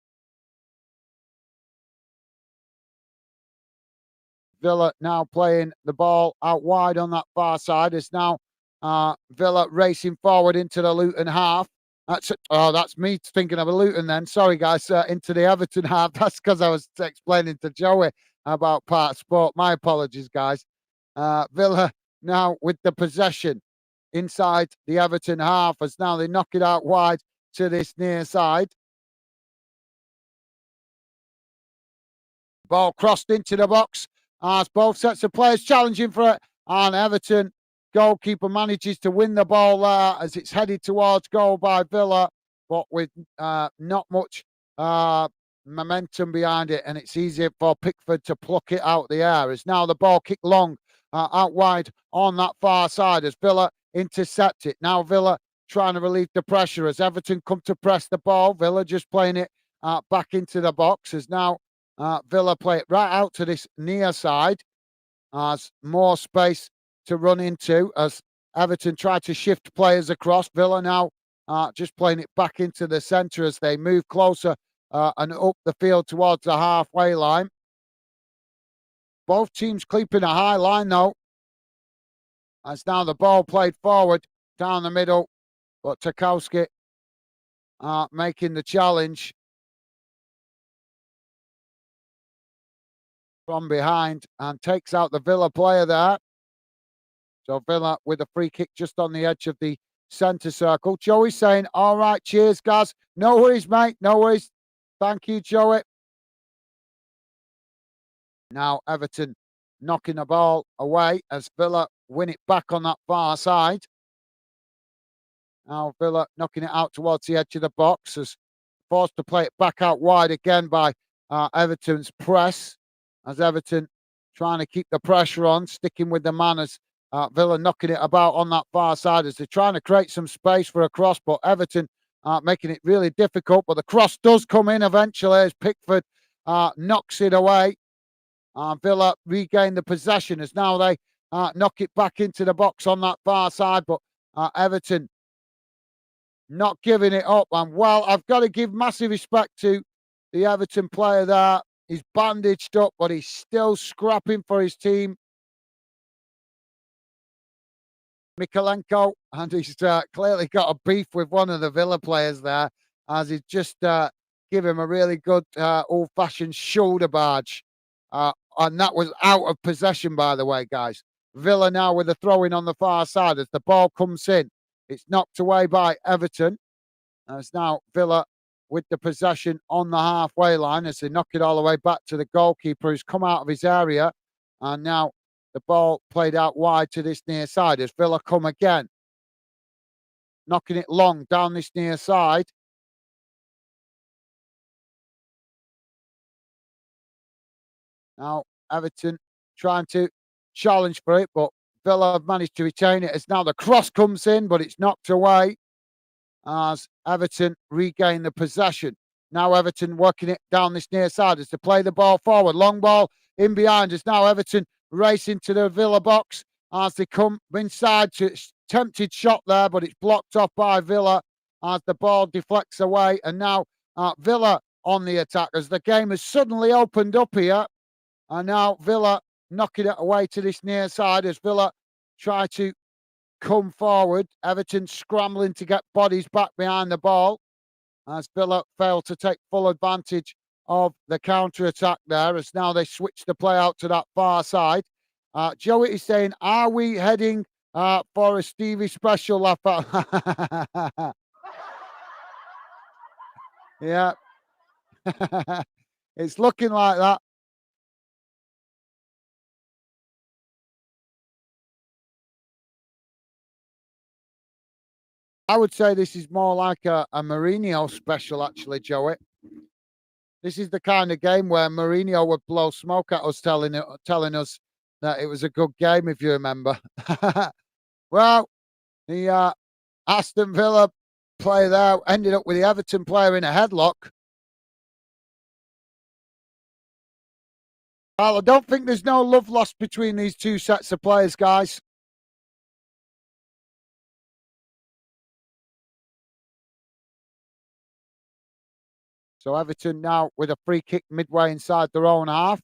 Villa now playing the ball out wide on that far side. It's now Villa racing forward into the Luton half. That's me thinking of a Luton then. Sorry, guys, into the Everton half. That's because I was explaining to Joey about part of sport. My apologies, guys. Villa now with the possession inside the Everton half as now they knock it out wide to this near side. Ball crossed into the box as both sets of players challenging for it. And Everton goalkeeper manages to win the ball there as it's headed towards goal by Villa, but with not much momentum behind it. And it's easier for Pickford to pluck it out the air. As now the ball kicked long out wide on that far side as Villa intercept it. Now Villa trying to relieve the pressure as Everton come to press the ball. Villa just playing it back into the box as now Villa play it right out to this near side as more space to run into as Everton try to shift players across. Villa now just playing it back into the centre as they move closer and up the field towards the halfway line. Both teams keeping a high line though. As now the ball played forward down the middle, but Tarkowski making the challenge from behind and takes out the Villa player there. So Villa with a free kick just on the edge of the centre circle. Joey saying, all right, cheers, guys. No worries, mate. No worries. Thank you, Joey. Now Everton knocking the ball away as Villa win it back on that far side. Now Villa knocking it out towards the edge of the box as forced to play it back out wide again by Everton's press. As Everton trying to keep the pressure on, sticking with the man as Villa knocking it about on that far side as they're trying to create some space for a cross, but Everton making it really difficult. But the cross does come in eventually as Pickford knocks it away. Villa regain the possession as now they knock it back into the box on that far side, but Everton not giving it up. And well, I've got to give massive respect to the Everton player there. He's bandaged up, but he's still scrapping for his team. Mikalenko, and he's clearly got a beef with one of the Villa players there, as he's just give him a really good old-fashioned shoulder barge. And that was out of possession, by the way, guys. Villa now with a throw-in on the far side as the ball comes in. It's knocked away by Everton. As now Villa with the possession on the halfway line as they knock it all the way back to the goalkeeper who's come out of his area. And now the ball played out wide to this near side as Villa come again. Knocking it long down this near side. Now Everton trying to challenge for it, but Villa have managed to retain it as now the cross comes in, but it's knocked away as Everton regain the possession. Now Everton working it down this near side as to play the ball forward. Long ball in behind as now Everton racing to the Villa box as they come inside to tempted shot there, but it's blocked off by Villa as the ball deflects away. And now Villa on the attack as the game has suddenly opened up here. And now Villa knocking it away to this near side as Villa try to come forward. Everton scrambling to get bodies back behind the ball as Villa failed to take full advantage of the counter-attack there as now they switch the play out to that far side. Joey is saying, are we heading for a Stevie special lap? Yeah. It's looking like that. I would say this is more like a Mourinho special, actually, Joey. This is the kind of game where Mourinho would blow smoke at us, telling us that it was a good game, if you remember. Well, the Aston Villa player there ended up with the Everton player in a headlock. Well, I don't think there's no love lost between these two sets of players, guys. So Everton now with a free kick midway inside their own half.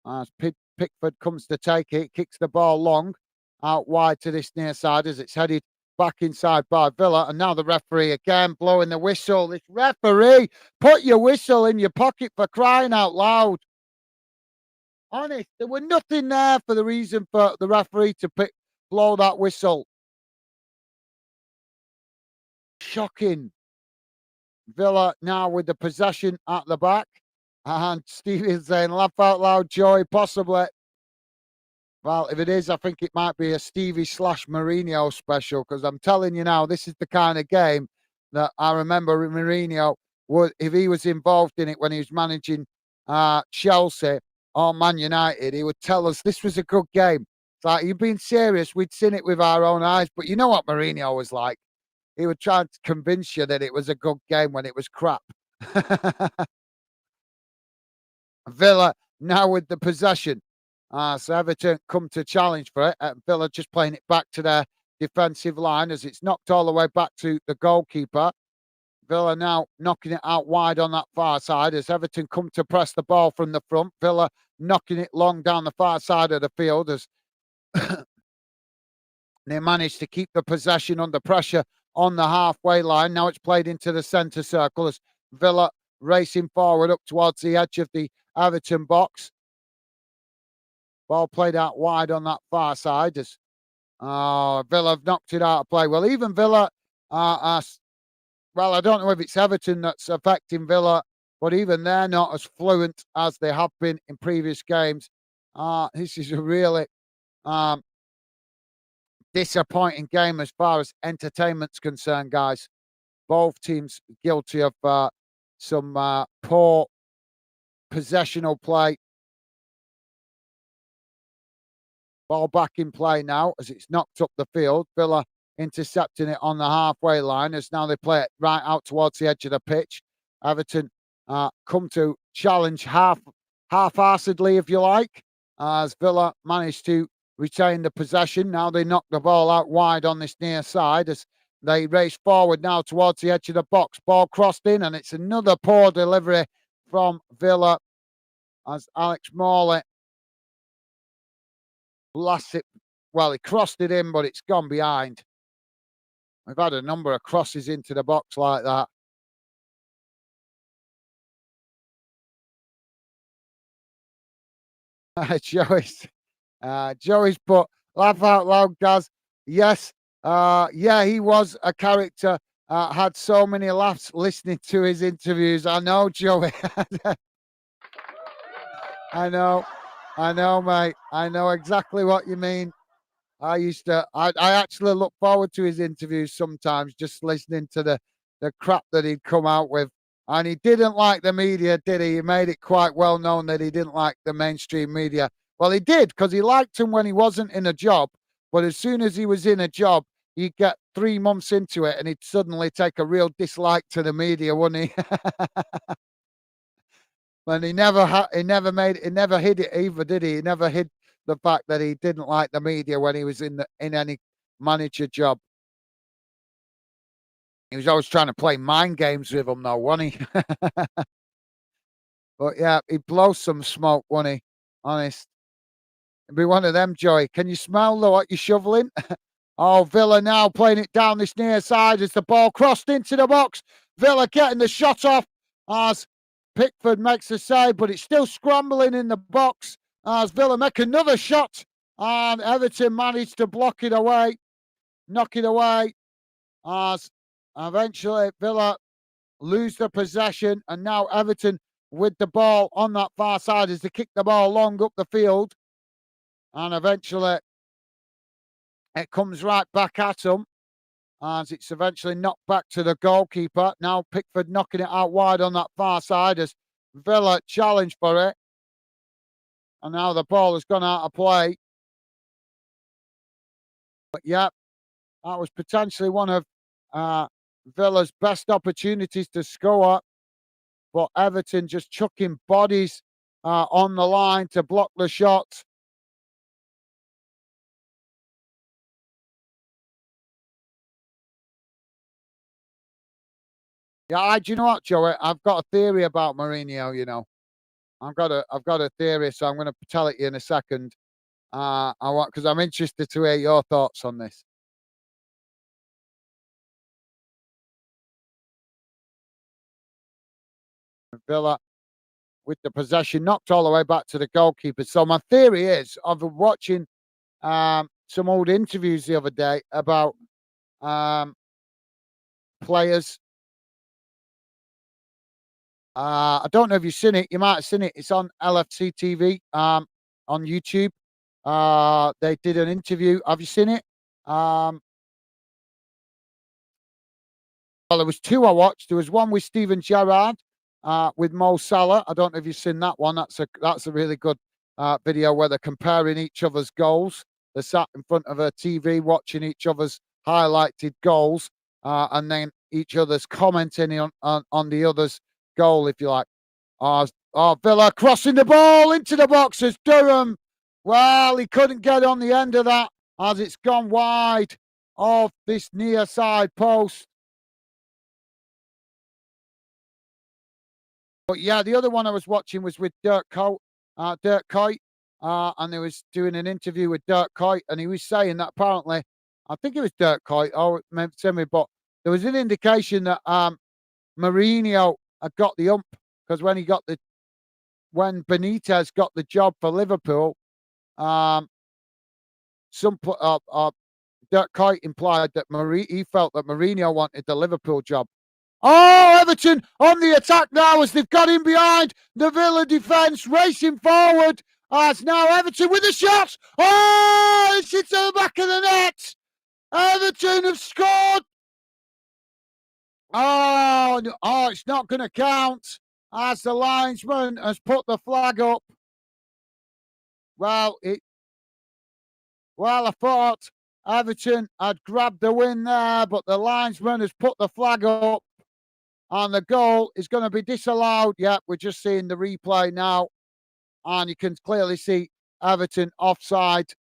As Pickford comes to take it, kicks the ball long out wide to this near side as it's headed back inside by Villa. And now the referee again blowing the whistle. This referee, put your whistle in your pocket for crying out loud. Honest, there were nothing there for the reason for the referee to blow that whistle. Shocking. Villa now with the possession at the back. And Stevie's saying, laugh out loud, Joey, possibly. Well, if it is, I think it might be a Stevie slash Mourinho special because I'm telling you now, this is the kind of game that I remember Mourinho would, if he was involved in it when he was managing Chelsea or Man United, he would tell us this was a good game. It's like, you've been serious. We'd seen it with our own eyes. But you know what Mourinho was like? He would try to convince you that it was a good game when it was crap. Villa now with the possession. So Everton come to challenge for it. Villa just playing it back to their defensive line as it's knocked all the way back to the goalkeeper. Villa now knocking it out wide on that far side as Everton come to press the ball from the front. Villa knocking it long down the far side of the field as they managed to keep the possession under pressure on the halfway line. Now it's played into the centre circle as Villa racing forward up towards the edge of the Everton box. Ball played out wide on that far side as Villa have knocked it out of play. Well, even Villa, well, I don't know if it's Everton that's affecting Villa, but even they're not as fluent as they have been in previous games. This is a really disappointing game as far as entertainment's concerned, guys. Both teams guilty of some poor possessional play. Ball back in play now as it's knocked up the field. Villa intercepting it on the halfway line as now they play it right out towards the edge of the pitch. Everton come to challenge half-heartedly, if you like, as Villa managed to retain the possession. Now they knock the ball out wide on this near side as they race forward now towards the edge of the box. Ball crossed in and it's another poor delivery from Villa as Alex Morley blasts it. Well, he crossed it in, but it's gone behind. We've had a number of crosses into the box like that. Joey's put, laugh out loud, Gaz. Yes, yeah, he was a character. Had so many laughs listening to his interviews. I know, Joey. I know, mate. I know exactly what you mean. I actually look forward to his interviews sometimes, just listening to the crap that he'd come out with. And he didn't like the media, did he? He made it quite well known that he didn't like the mainstream media. Well, he did, because he liked him when he wasn't in a job. But as soon as he was in a job, he'd get 3 months into it and he'd suddenly take a real dislike to the media, wouldn't he? And he never hid it either, did he? He never hid the fact that he didn't like the media when he was in any manager job. He was always trying to play mind games with them, though, wasn't he? But yeah, he blows some smoke, wasn't he? Honest. It'd be one of them, Joey. Can you smell what you're shoveling? Oh, Villa now playing it down this near side as the ball crossed into the box. Villa getting the shot off as Pickford makes the save, but it's still scrambling in the box as Villa make another shot. And Everton managed to block it away, knock it away as eventually Villa lose the possession. And now Everton with the ball on that far side as they kick the ball long up the field. And eventually it comes right back at them. as it's eventually knocked back to the goalkeeper. Now Pickford knocking it out wide on that far side as Villa challenge for it. And now the ball has gone out of play. But yeah, that was potentially one of Villa's best opportunities to score. But Everton just chucking bodies on the line to block the shot. Yeah, do you know what, Joey? I've got a theory about Mourinho. I've got a theory, so I'm going to tell it to you in a second. I want because I'm interested to hear your thoughts on this. Villa with the possession knocked all the way back to the goalkeeper. So my theory is, I've been watching some old interviews the other day about um, players. I don't know if you've seen it. You might have seen it. It's on LFC TV on YouTube. They did an interview. Have you seen it? Well, there was two I watched. There was one with Steven Gerrard, with Mo Salah. I don't know if you've seen that one. That's a really good video where they're comparing each other's goals. They're sat in front of a TV watching each other's highlighted goals, and then each other's commenting on the other's goal, if you like. Villa crossing the ball into the box as Durham. Well, he couldn't get on the end of that as it's gone wide of this near side post. But yeah, the other one I was watching was with Dirk Kuyt, and they was doing an interview with Dirk Kuyt, and he was saying that apparently, I think it was Dirk Kuyt, or maybe semi, but there was an indication that Mourinho had got the ump because when Benitez got the job for Liverpool, um, Dirk Kuyt implied that he felt that Mourinho wanted the Liverpool job. Oh, Everton on the attack now as they've got in behind the Villa defence, racing forward. As now Everton with a shot. Oh, it's into the back of the net. Everton have scored. Oh, it's not going to count as the linesman has put the flag up. Well, I thought Everton had grabbed the win there, but the linesman has put the flag up. And the goal is going to be disallowed. Yeah, we're just seeing the replay now. And you can clearly see Everton offside.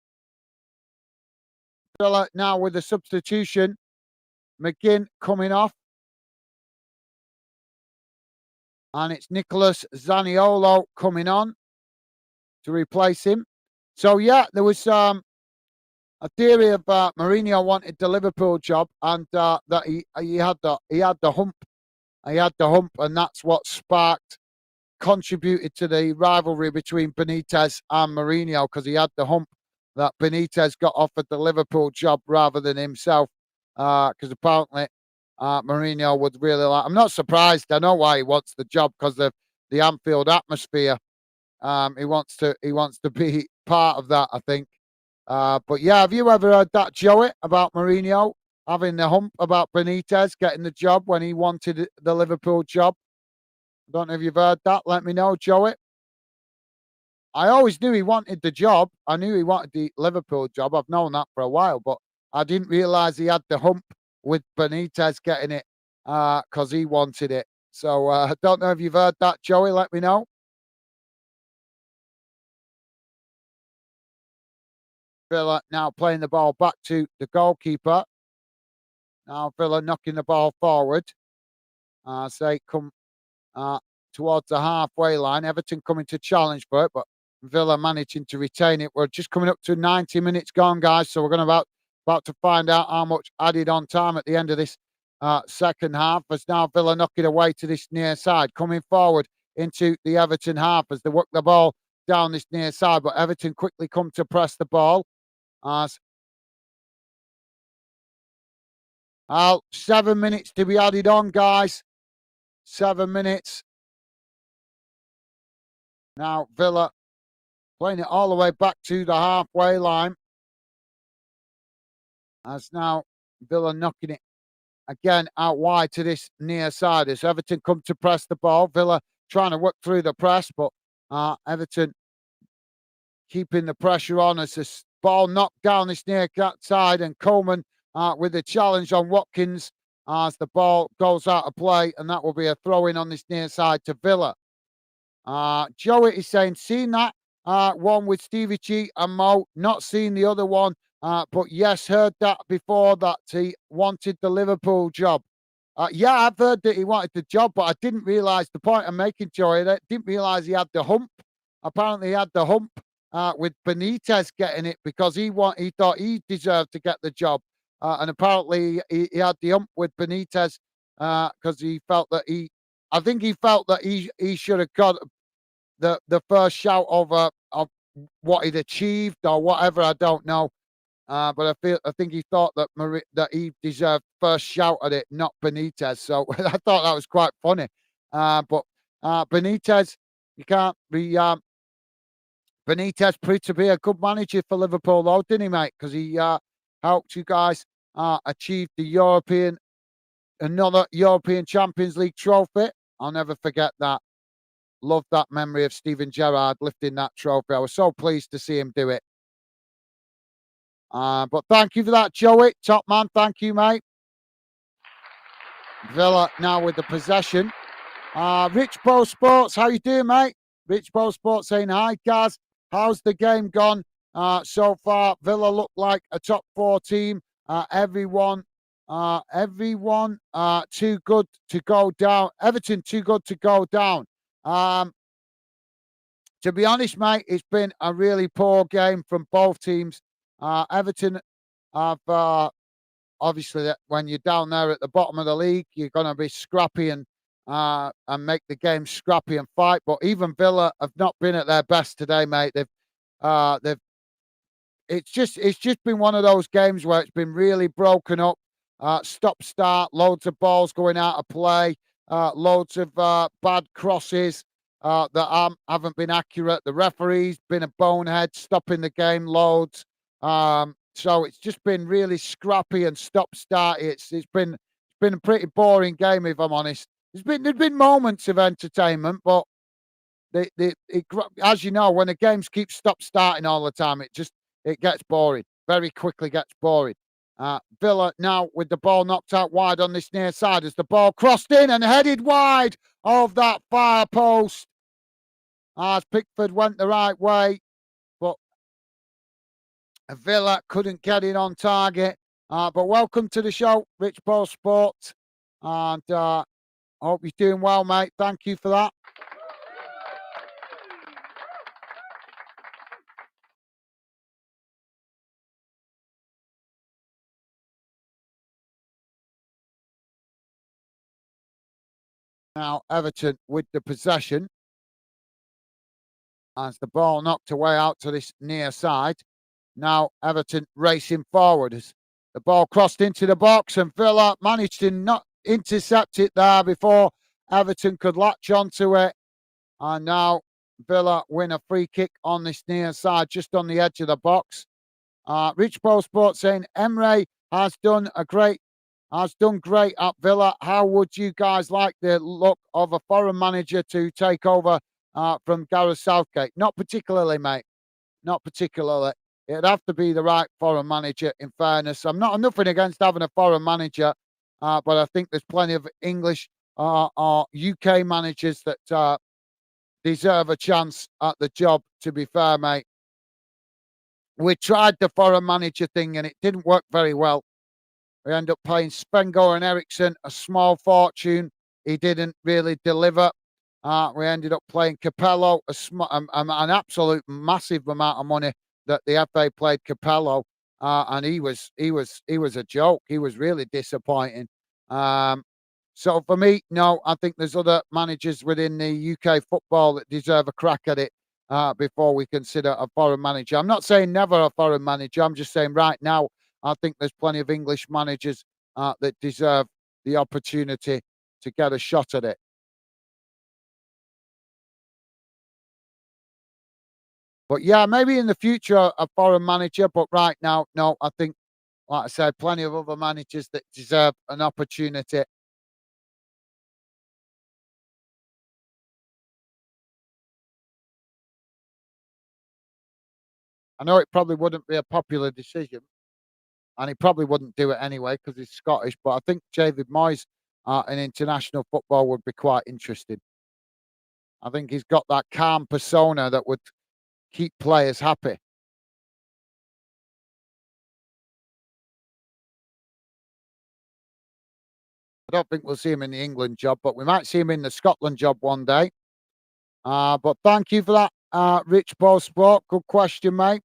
Villa now with the substitution. McGinn coming off. And it's Nicholas Zaniolo coming on to replace him. So, yeah, there was a theory of Mourinho wanted the Liverpool job and that he had the hump. He had the hump, and that's what contributed to the rivalry between Benitez and Mourinho because he had the hump that Benitez got offered the Liverpool job rather than himself. Because apparently Mourinho would really like. I'm not surprised. I know why he wants the job because of the Anfield atmosphere. He wants to be part of that, I think. But yeah, have you ever heard that, Joey, about Mourinho having the hump about Benitez getting the job when he wanted the Liverpool job? I don't know if you've heard that. Let me know, Joey. I always knew he wanted the job. I knew he wanted the Liverpool job. I've known that for a while, but I didn't realise he had the hump with Benitez getting it because he wanted it. So I don't know if you've heard that, Joey. Let me know. Villa now playing the ball back to the goalkeeper. Now Villa knocking the ball forward. Say come towards the halfway line. Everton coming to challenge for it, but Villa managing to retain it. We're just coming up to 90 minutes gone, guys. So we're going to about to find out how much added on time at the end of this second half. As now Villa knocking away to this near side, coming forward into the Everton half as they work the ball down this near side. But Everton quickly come to press the ball. As 7 minutes to be added on, guys. 7 minutes. Now Villa playing it all the way back to the halfway line. As now Villa knocking it again out wide to this near side as Everton come to press the ball. Villa trying to work through the press, but Everton keeping the pressure on as this ball knocked down this near side, and Coleman with the challenge on Watkins as the ball goes out of play, and that will be a throw in on this near side to Villa. Joey is saying, seen that one with Stevie G and Mo, not seen the other one, but yes, heard that before that he wanted the Liverpool job. Yeah, I've heard that he wanted the job, but I didn't realise the point I'm making, Joey. I didn't realise he had the hump. Apparently, he had the hump with Benitez getting it because he thought he deserved to get the job, and apparently he had the hump with Benitez because he felt that I think he felt that he should have got the first shout of what he'd achieved or whatever. I don't know. But I think he thought that that he deserved first shout at it, not Benitez. So I thought that was quite funny. But Benitez, you can't be. Benitez proved to be a good manager for Liverpool, though, didn't he, mate? Because he helped you guys achieve another European Champions League trophy. I'll never forget that. Love that memory of Steven Gerrard lifting that trophy. I was so pleased to see him do it. But thank you for that, Joey. Top man, thank you, mate. Villa now with the possession. Rich Bo Sports, how you doing, mate? Rich Bo Sports saying, hi, Gaz. How's the game gone so far? Villa look like a top 4 team. Everyone too good to go down. Everton too good to go down. To be honest, mate, it's been a really poor game from both teams. Everton have obviously that when you're down there at the bottom of the league, you're going to be scrappy and make the game scrappy and fight. But even Villa have not been at their best today, mate. They've it's just been one of those games where it's been really broken up. Stop start, loads of balls going out of play, loads of bad crosses that haven't been accurate. The referee's been a bonehead, stopping the game loads. So it's just been really scrappy and stop start. It's been a pretty boring game, if I'm honest. There's been moments of entertainment, but as you know, when the games keep stop starting all the time, it gets boring. Very quickly gets boring. Villa now with the ball knocked out wide on this near side as the ball crossed in and headed wide of that far post. As Pickford went the right way, but Villa couldn't get it on target. But welcome to the show, Rich Ball Sports. And I hope you're doing well, mate. Thank you for that. Now Everton with the possession as the ball knocked away out to this near side. Now Everton racing forward as the ball crossed into the box and Villa managed to not intercept it there before Everton could latch onto it. And now Villa win a free kick on this near side, just on the edge of the box. Rich Pro Sports saying Emre has done great at Villa. How would you guys like the look of a foreign manager to take over from Gareth Southgate? Not particularly, mate. Not particularly. It'd have to be the right foreign manager, in fairness. I'm nothing against having a foreign manager, but I think there's plenty of English or UK managers that deserve a chance at the job, to be fair, mate. We tried the foreign manager thing and it didn't work very well. We end up paying Spengo and Eriksson a small fortune. He didn't really deliver. We ended up playing Capello an absolute massive amount of money that the FA played Capello, and he was a joke. He was really disappointing. So for me, no, I think there's other managers within the UK football that deserve a crack at it before we consider a foreign manager. I'm not saying never a foreign manager. I'm just saying right now, I think there's plenty of English managers that deserve the opportunity to get a shot at it. But yeah, maybe in the future a foreign manager. But right now, no. I think like I said, plenty of other managers that deserve an opportunity. I know it probably wouldn't be a popular decision, and he probably wouldn't do it anyway because he's Scottish. But I think David Moyes in international football would be quite interesting. I think he's got that calm persona that would keep players happy. I don't think we'll see him in the England job, but we might see him in the Scotland job one day. But thank you for that, Rich Sport. Good question, mate.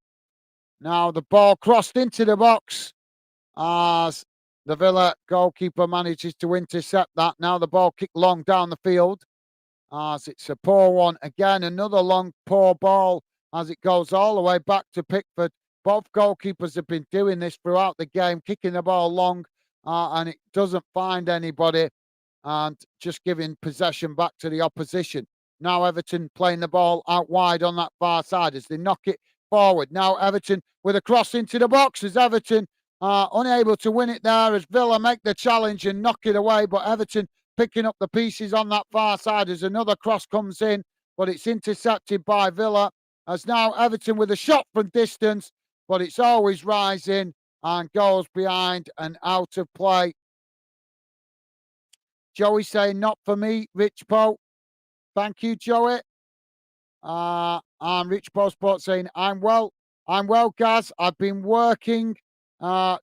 Now the ball crossed into the box as the Villa goalkeeper manages to intercept that. Now the ball kicked long down the field as it's a poor one again. Another long, poor ball as it goes all the way back to Pickford. Both goalkeepers have been doing this throughout the game, kicking the ball long, and it doesn't find anybody and just giving possession back to the opposition. Now Everton playing the ball out wide on that far side as they knock it forward. Now Everton with a cross into the box as Everton unable to win it there as Villa make the challenge and knock it away. But Everton picking up the pieces on that far side as another cross comes in, but it's intercepted by Villa. As now Everton with a shot from distance, but it's always rising and goes behind and out of play. Joey saying, not for me, Rich Poe. Thank you, Joey. And Rich Poe Sport saying, I'm well, Gaz. I've been working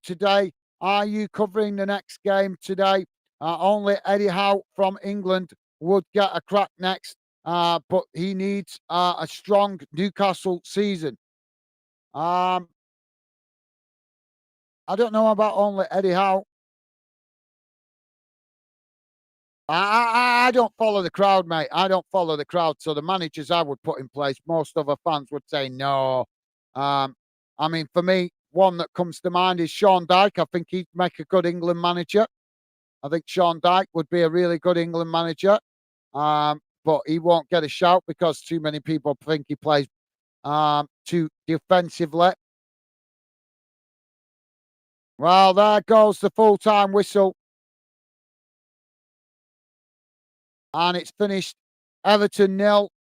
today. Are you covering the next game today? Only Eddie Howe from England would get a crack next, but he needs a strong Newcastle season. I don't know about only Eddie Howe. I don't follow the crowd, mate. I don't follow the crowd. So the managers I would put in place, most other fans would say no. I mean, for me, one that comes to mind is Sean Dyche. I think he'd make a good England manager. I think Sean Dyche would be a really good England manager. But he won't get a shout because too many people think he plays too defensively. Well, there goes the full-time whistle. And it's finished Everton 0,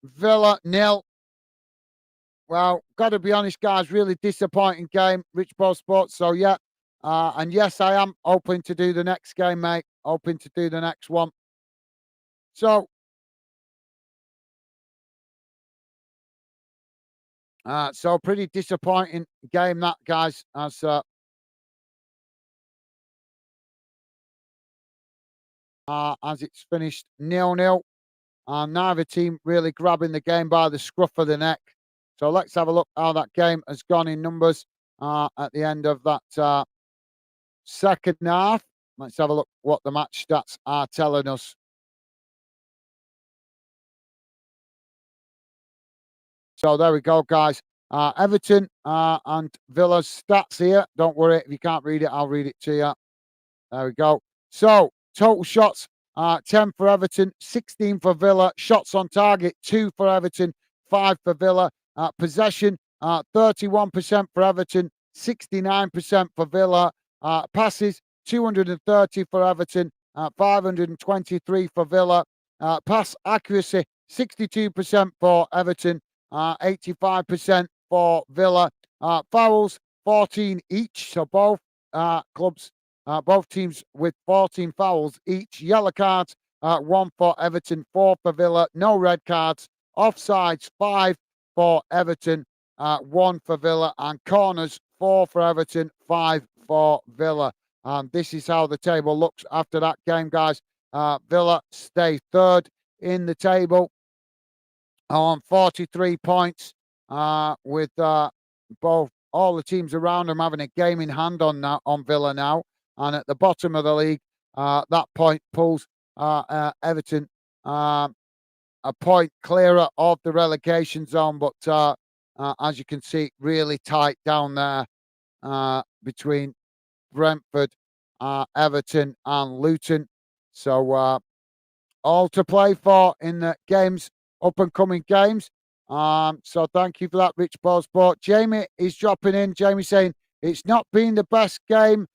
Villa 0. Well, got to be honest, guys, really disappointing game, Rich Ball Sports. So, yeah. And yes, I am hoping to do the next game, mate. Hoping to do the next one. So pretty disappointing game that, guys, as it's finished 0-0. And neither team really grabbing the game by the scruff of the neck. So let's have a look how that game has gone in numbers at the end of that second half. Let's have a look what the match stats are telling us. So there we go, guys. Everton and Villa's stats here. Don't worry, if you can't read it, I'll read it to you. There we go. So total shots, 10 for Everton, 16 for Villa. Shots on target, 2 for Everton, 5 for Villa. Possession, 31% for Everton, 69% for Villa. Passes, 230 for Everton, 523 for Villa. Pass accuracy, 62% for Everton, 85% for Villa. Fouls, 14 each. So both clubs, both teams with 14 fouls each. Yellow cards, 1 for Everton, 4 for Villa. No red cards. Offsides, 5 for Everton, 1 for Villa. And corners, 4 for Everton, 5 for Villa. This is how the table looks after that game, guys. Villa stay third in the table on 43 points, with both all the teams around them having a game in hand on Villa now. And at the bottom of the league, that point pulls Everton a point clearer of the relegation zone. But as you can see, really tight down there between Brentford, Everton, and Luton. So all to play for in the games, up and coming games. So thank you for that, Rich Ball Sport. Jamie is dropping in. Jamie saying It's not been the best game,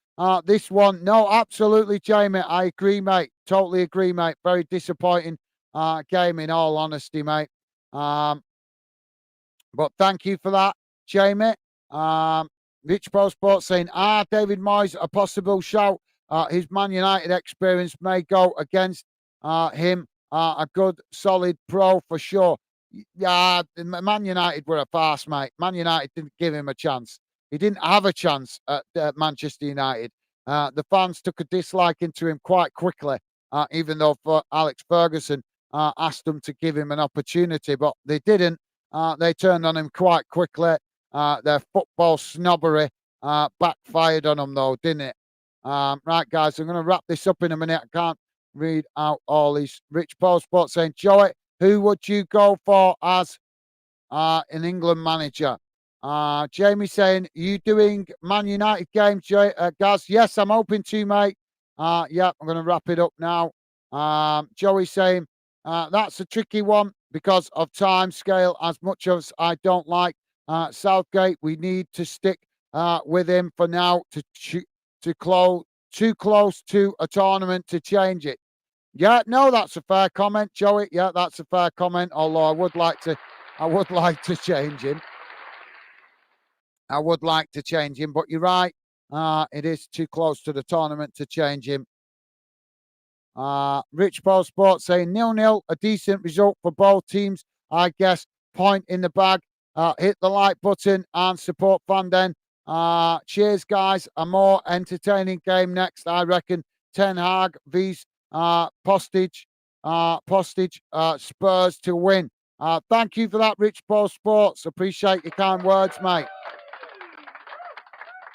this one. No, absolutely, Jamie. I agree, mate. Totally agree, mate. Very disappointing game, in all honesty, mate. But thank you for that, Jamie. Rich Pro Sports saying, David Moyes, a possible shout. His Man United experience may go against him. A good, solid pro for sure. Yeah, Man United were a farce, mate. Man United didn't give him a chance. He didn't have a chance at Manchester United. The fans took a disliking to him quite quickly, even though Alex Ferguson asked them to give him an opportunity, but they didn't. They turned on him quite quickly. Their football snobbery backfired on them, though, didn't it? Right, guys, I'm going to wrap this up in a minute. I can't read out all these. Rich Paul Sports saying, Joey, who would you go for as an England manager? Jamie saying, you doing Man United games, Gaz? Yes, I'm hoping to, mate. Yeah, I'm going to wrap it up now. Joey saying, that's a tricky one because of time scale. As much as I don't like Southgate, we need to stick with him for now to close too close to a tournament to change it. Yeah, no, that's a fair comment, Joey. Yeah, that's a fair comment. Although I would like to change him. I would like to change him, but you're right. It is too close to the tournament to change him. Rich Paul Sports saying 0-0, a decent result for both teams. I guess point in the bag. Hit the like button and support Fanden. Cheers, guys. A more entertaining game next, I reckon. Ten Hag vs Postage. Spurs to win. Thank you for that, Rich Paul Sports. Appreciate your kind words, mate.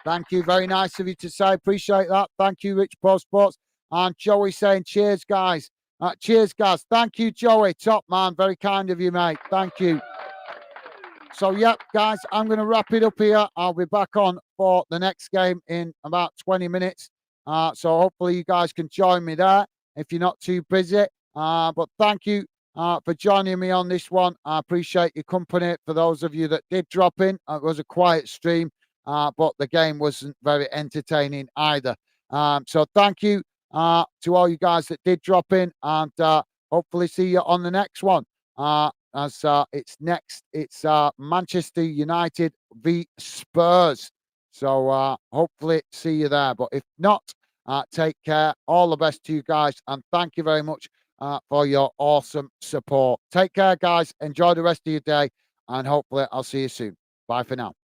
Thank you. Very nice of you to say. Appreciate that. Thank you, Rich Paul Sports. And Joey saying, cheers, guys. Cheers, guys. Thank you, Joey. Top man. Very kind of you, mate. Thank you. So, yep, guys, I'm going to wrap it up here. I'll be back on for the next game in about 20 minutes. So hopefully you guys can join me there if you're not too busy. But thank you for joining me on this one. I appreciate your company. For those of you that did drop in, it was a quiet stream, but the game wasn't very entertaining either. So thank you to all you guys that did drop in, and hopefully see you on the next one. As it's Manchester United v Spurs. So hopefully see you there. But if not, take care. All the best to you guys, and thank you very much for your awesome support. Take care, guys. Enjoy the rest of your day, and hopefully I'll see you soon. Bye for now.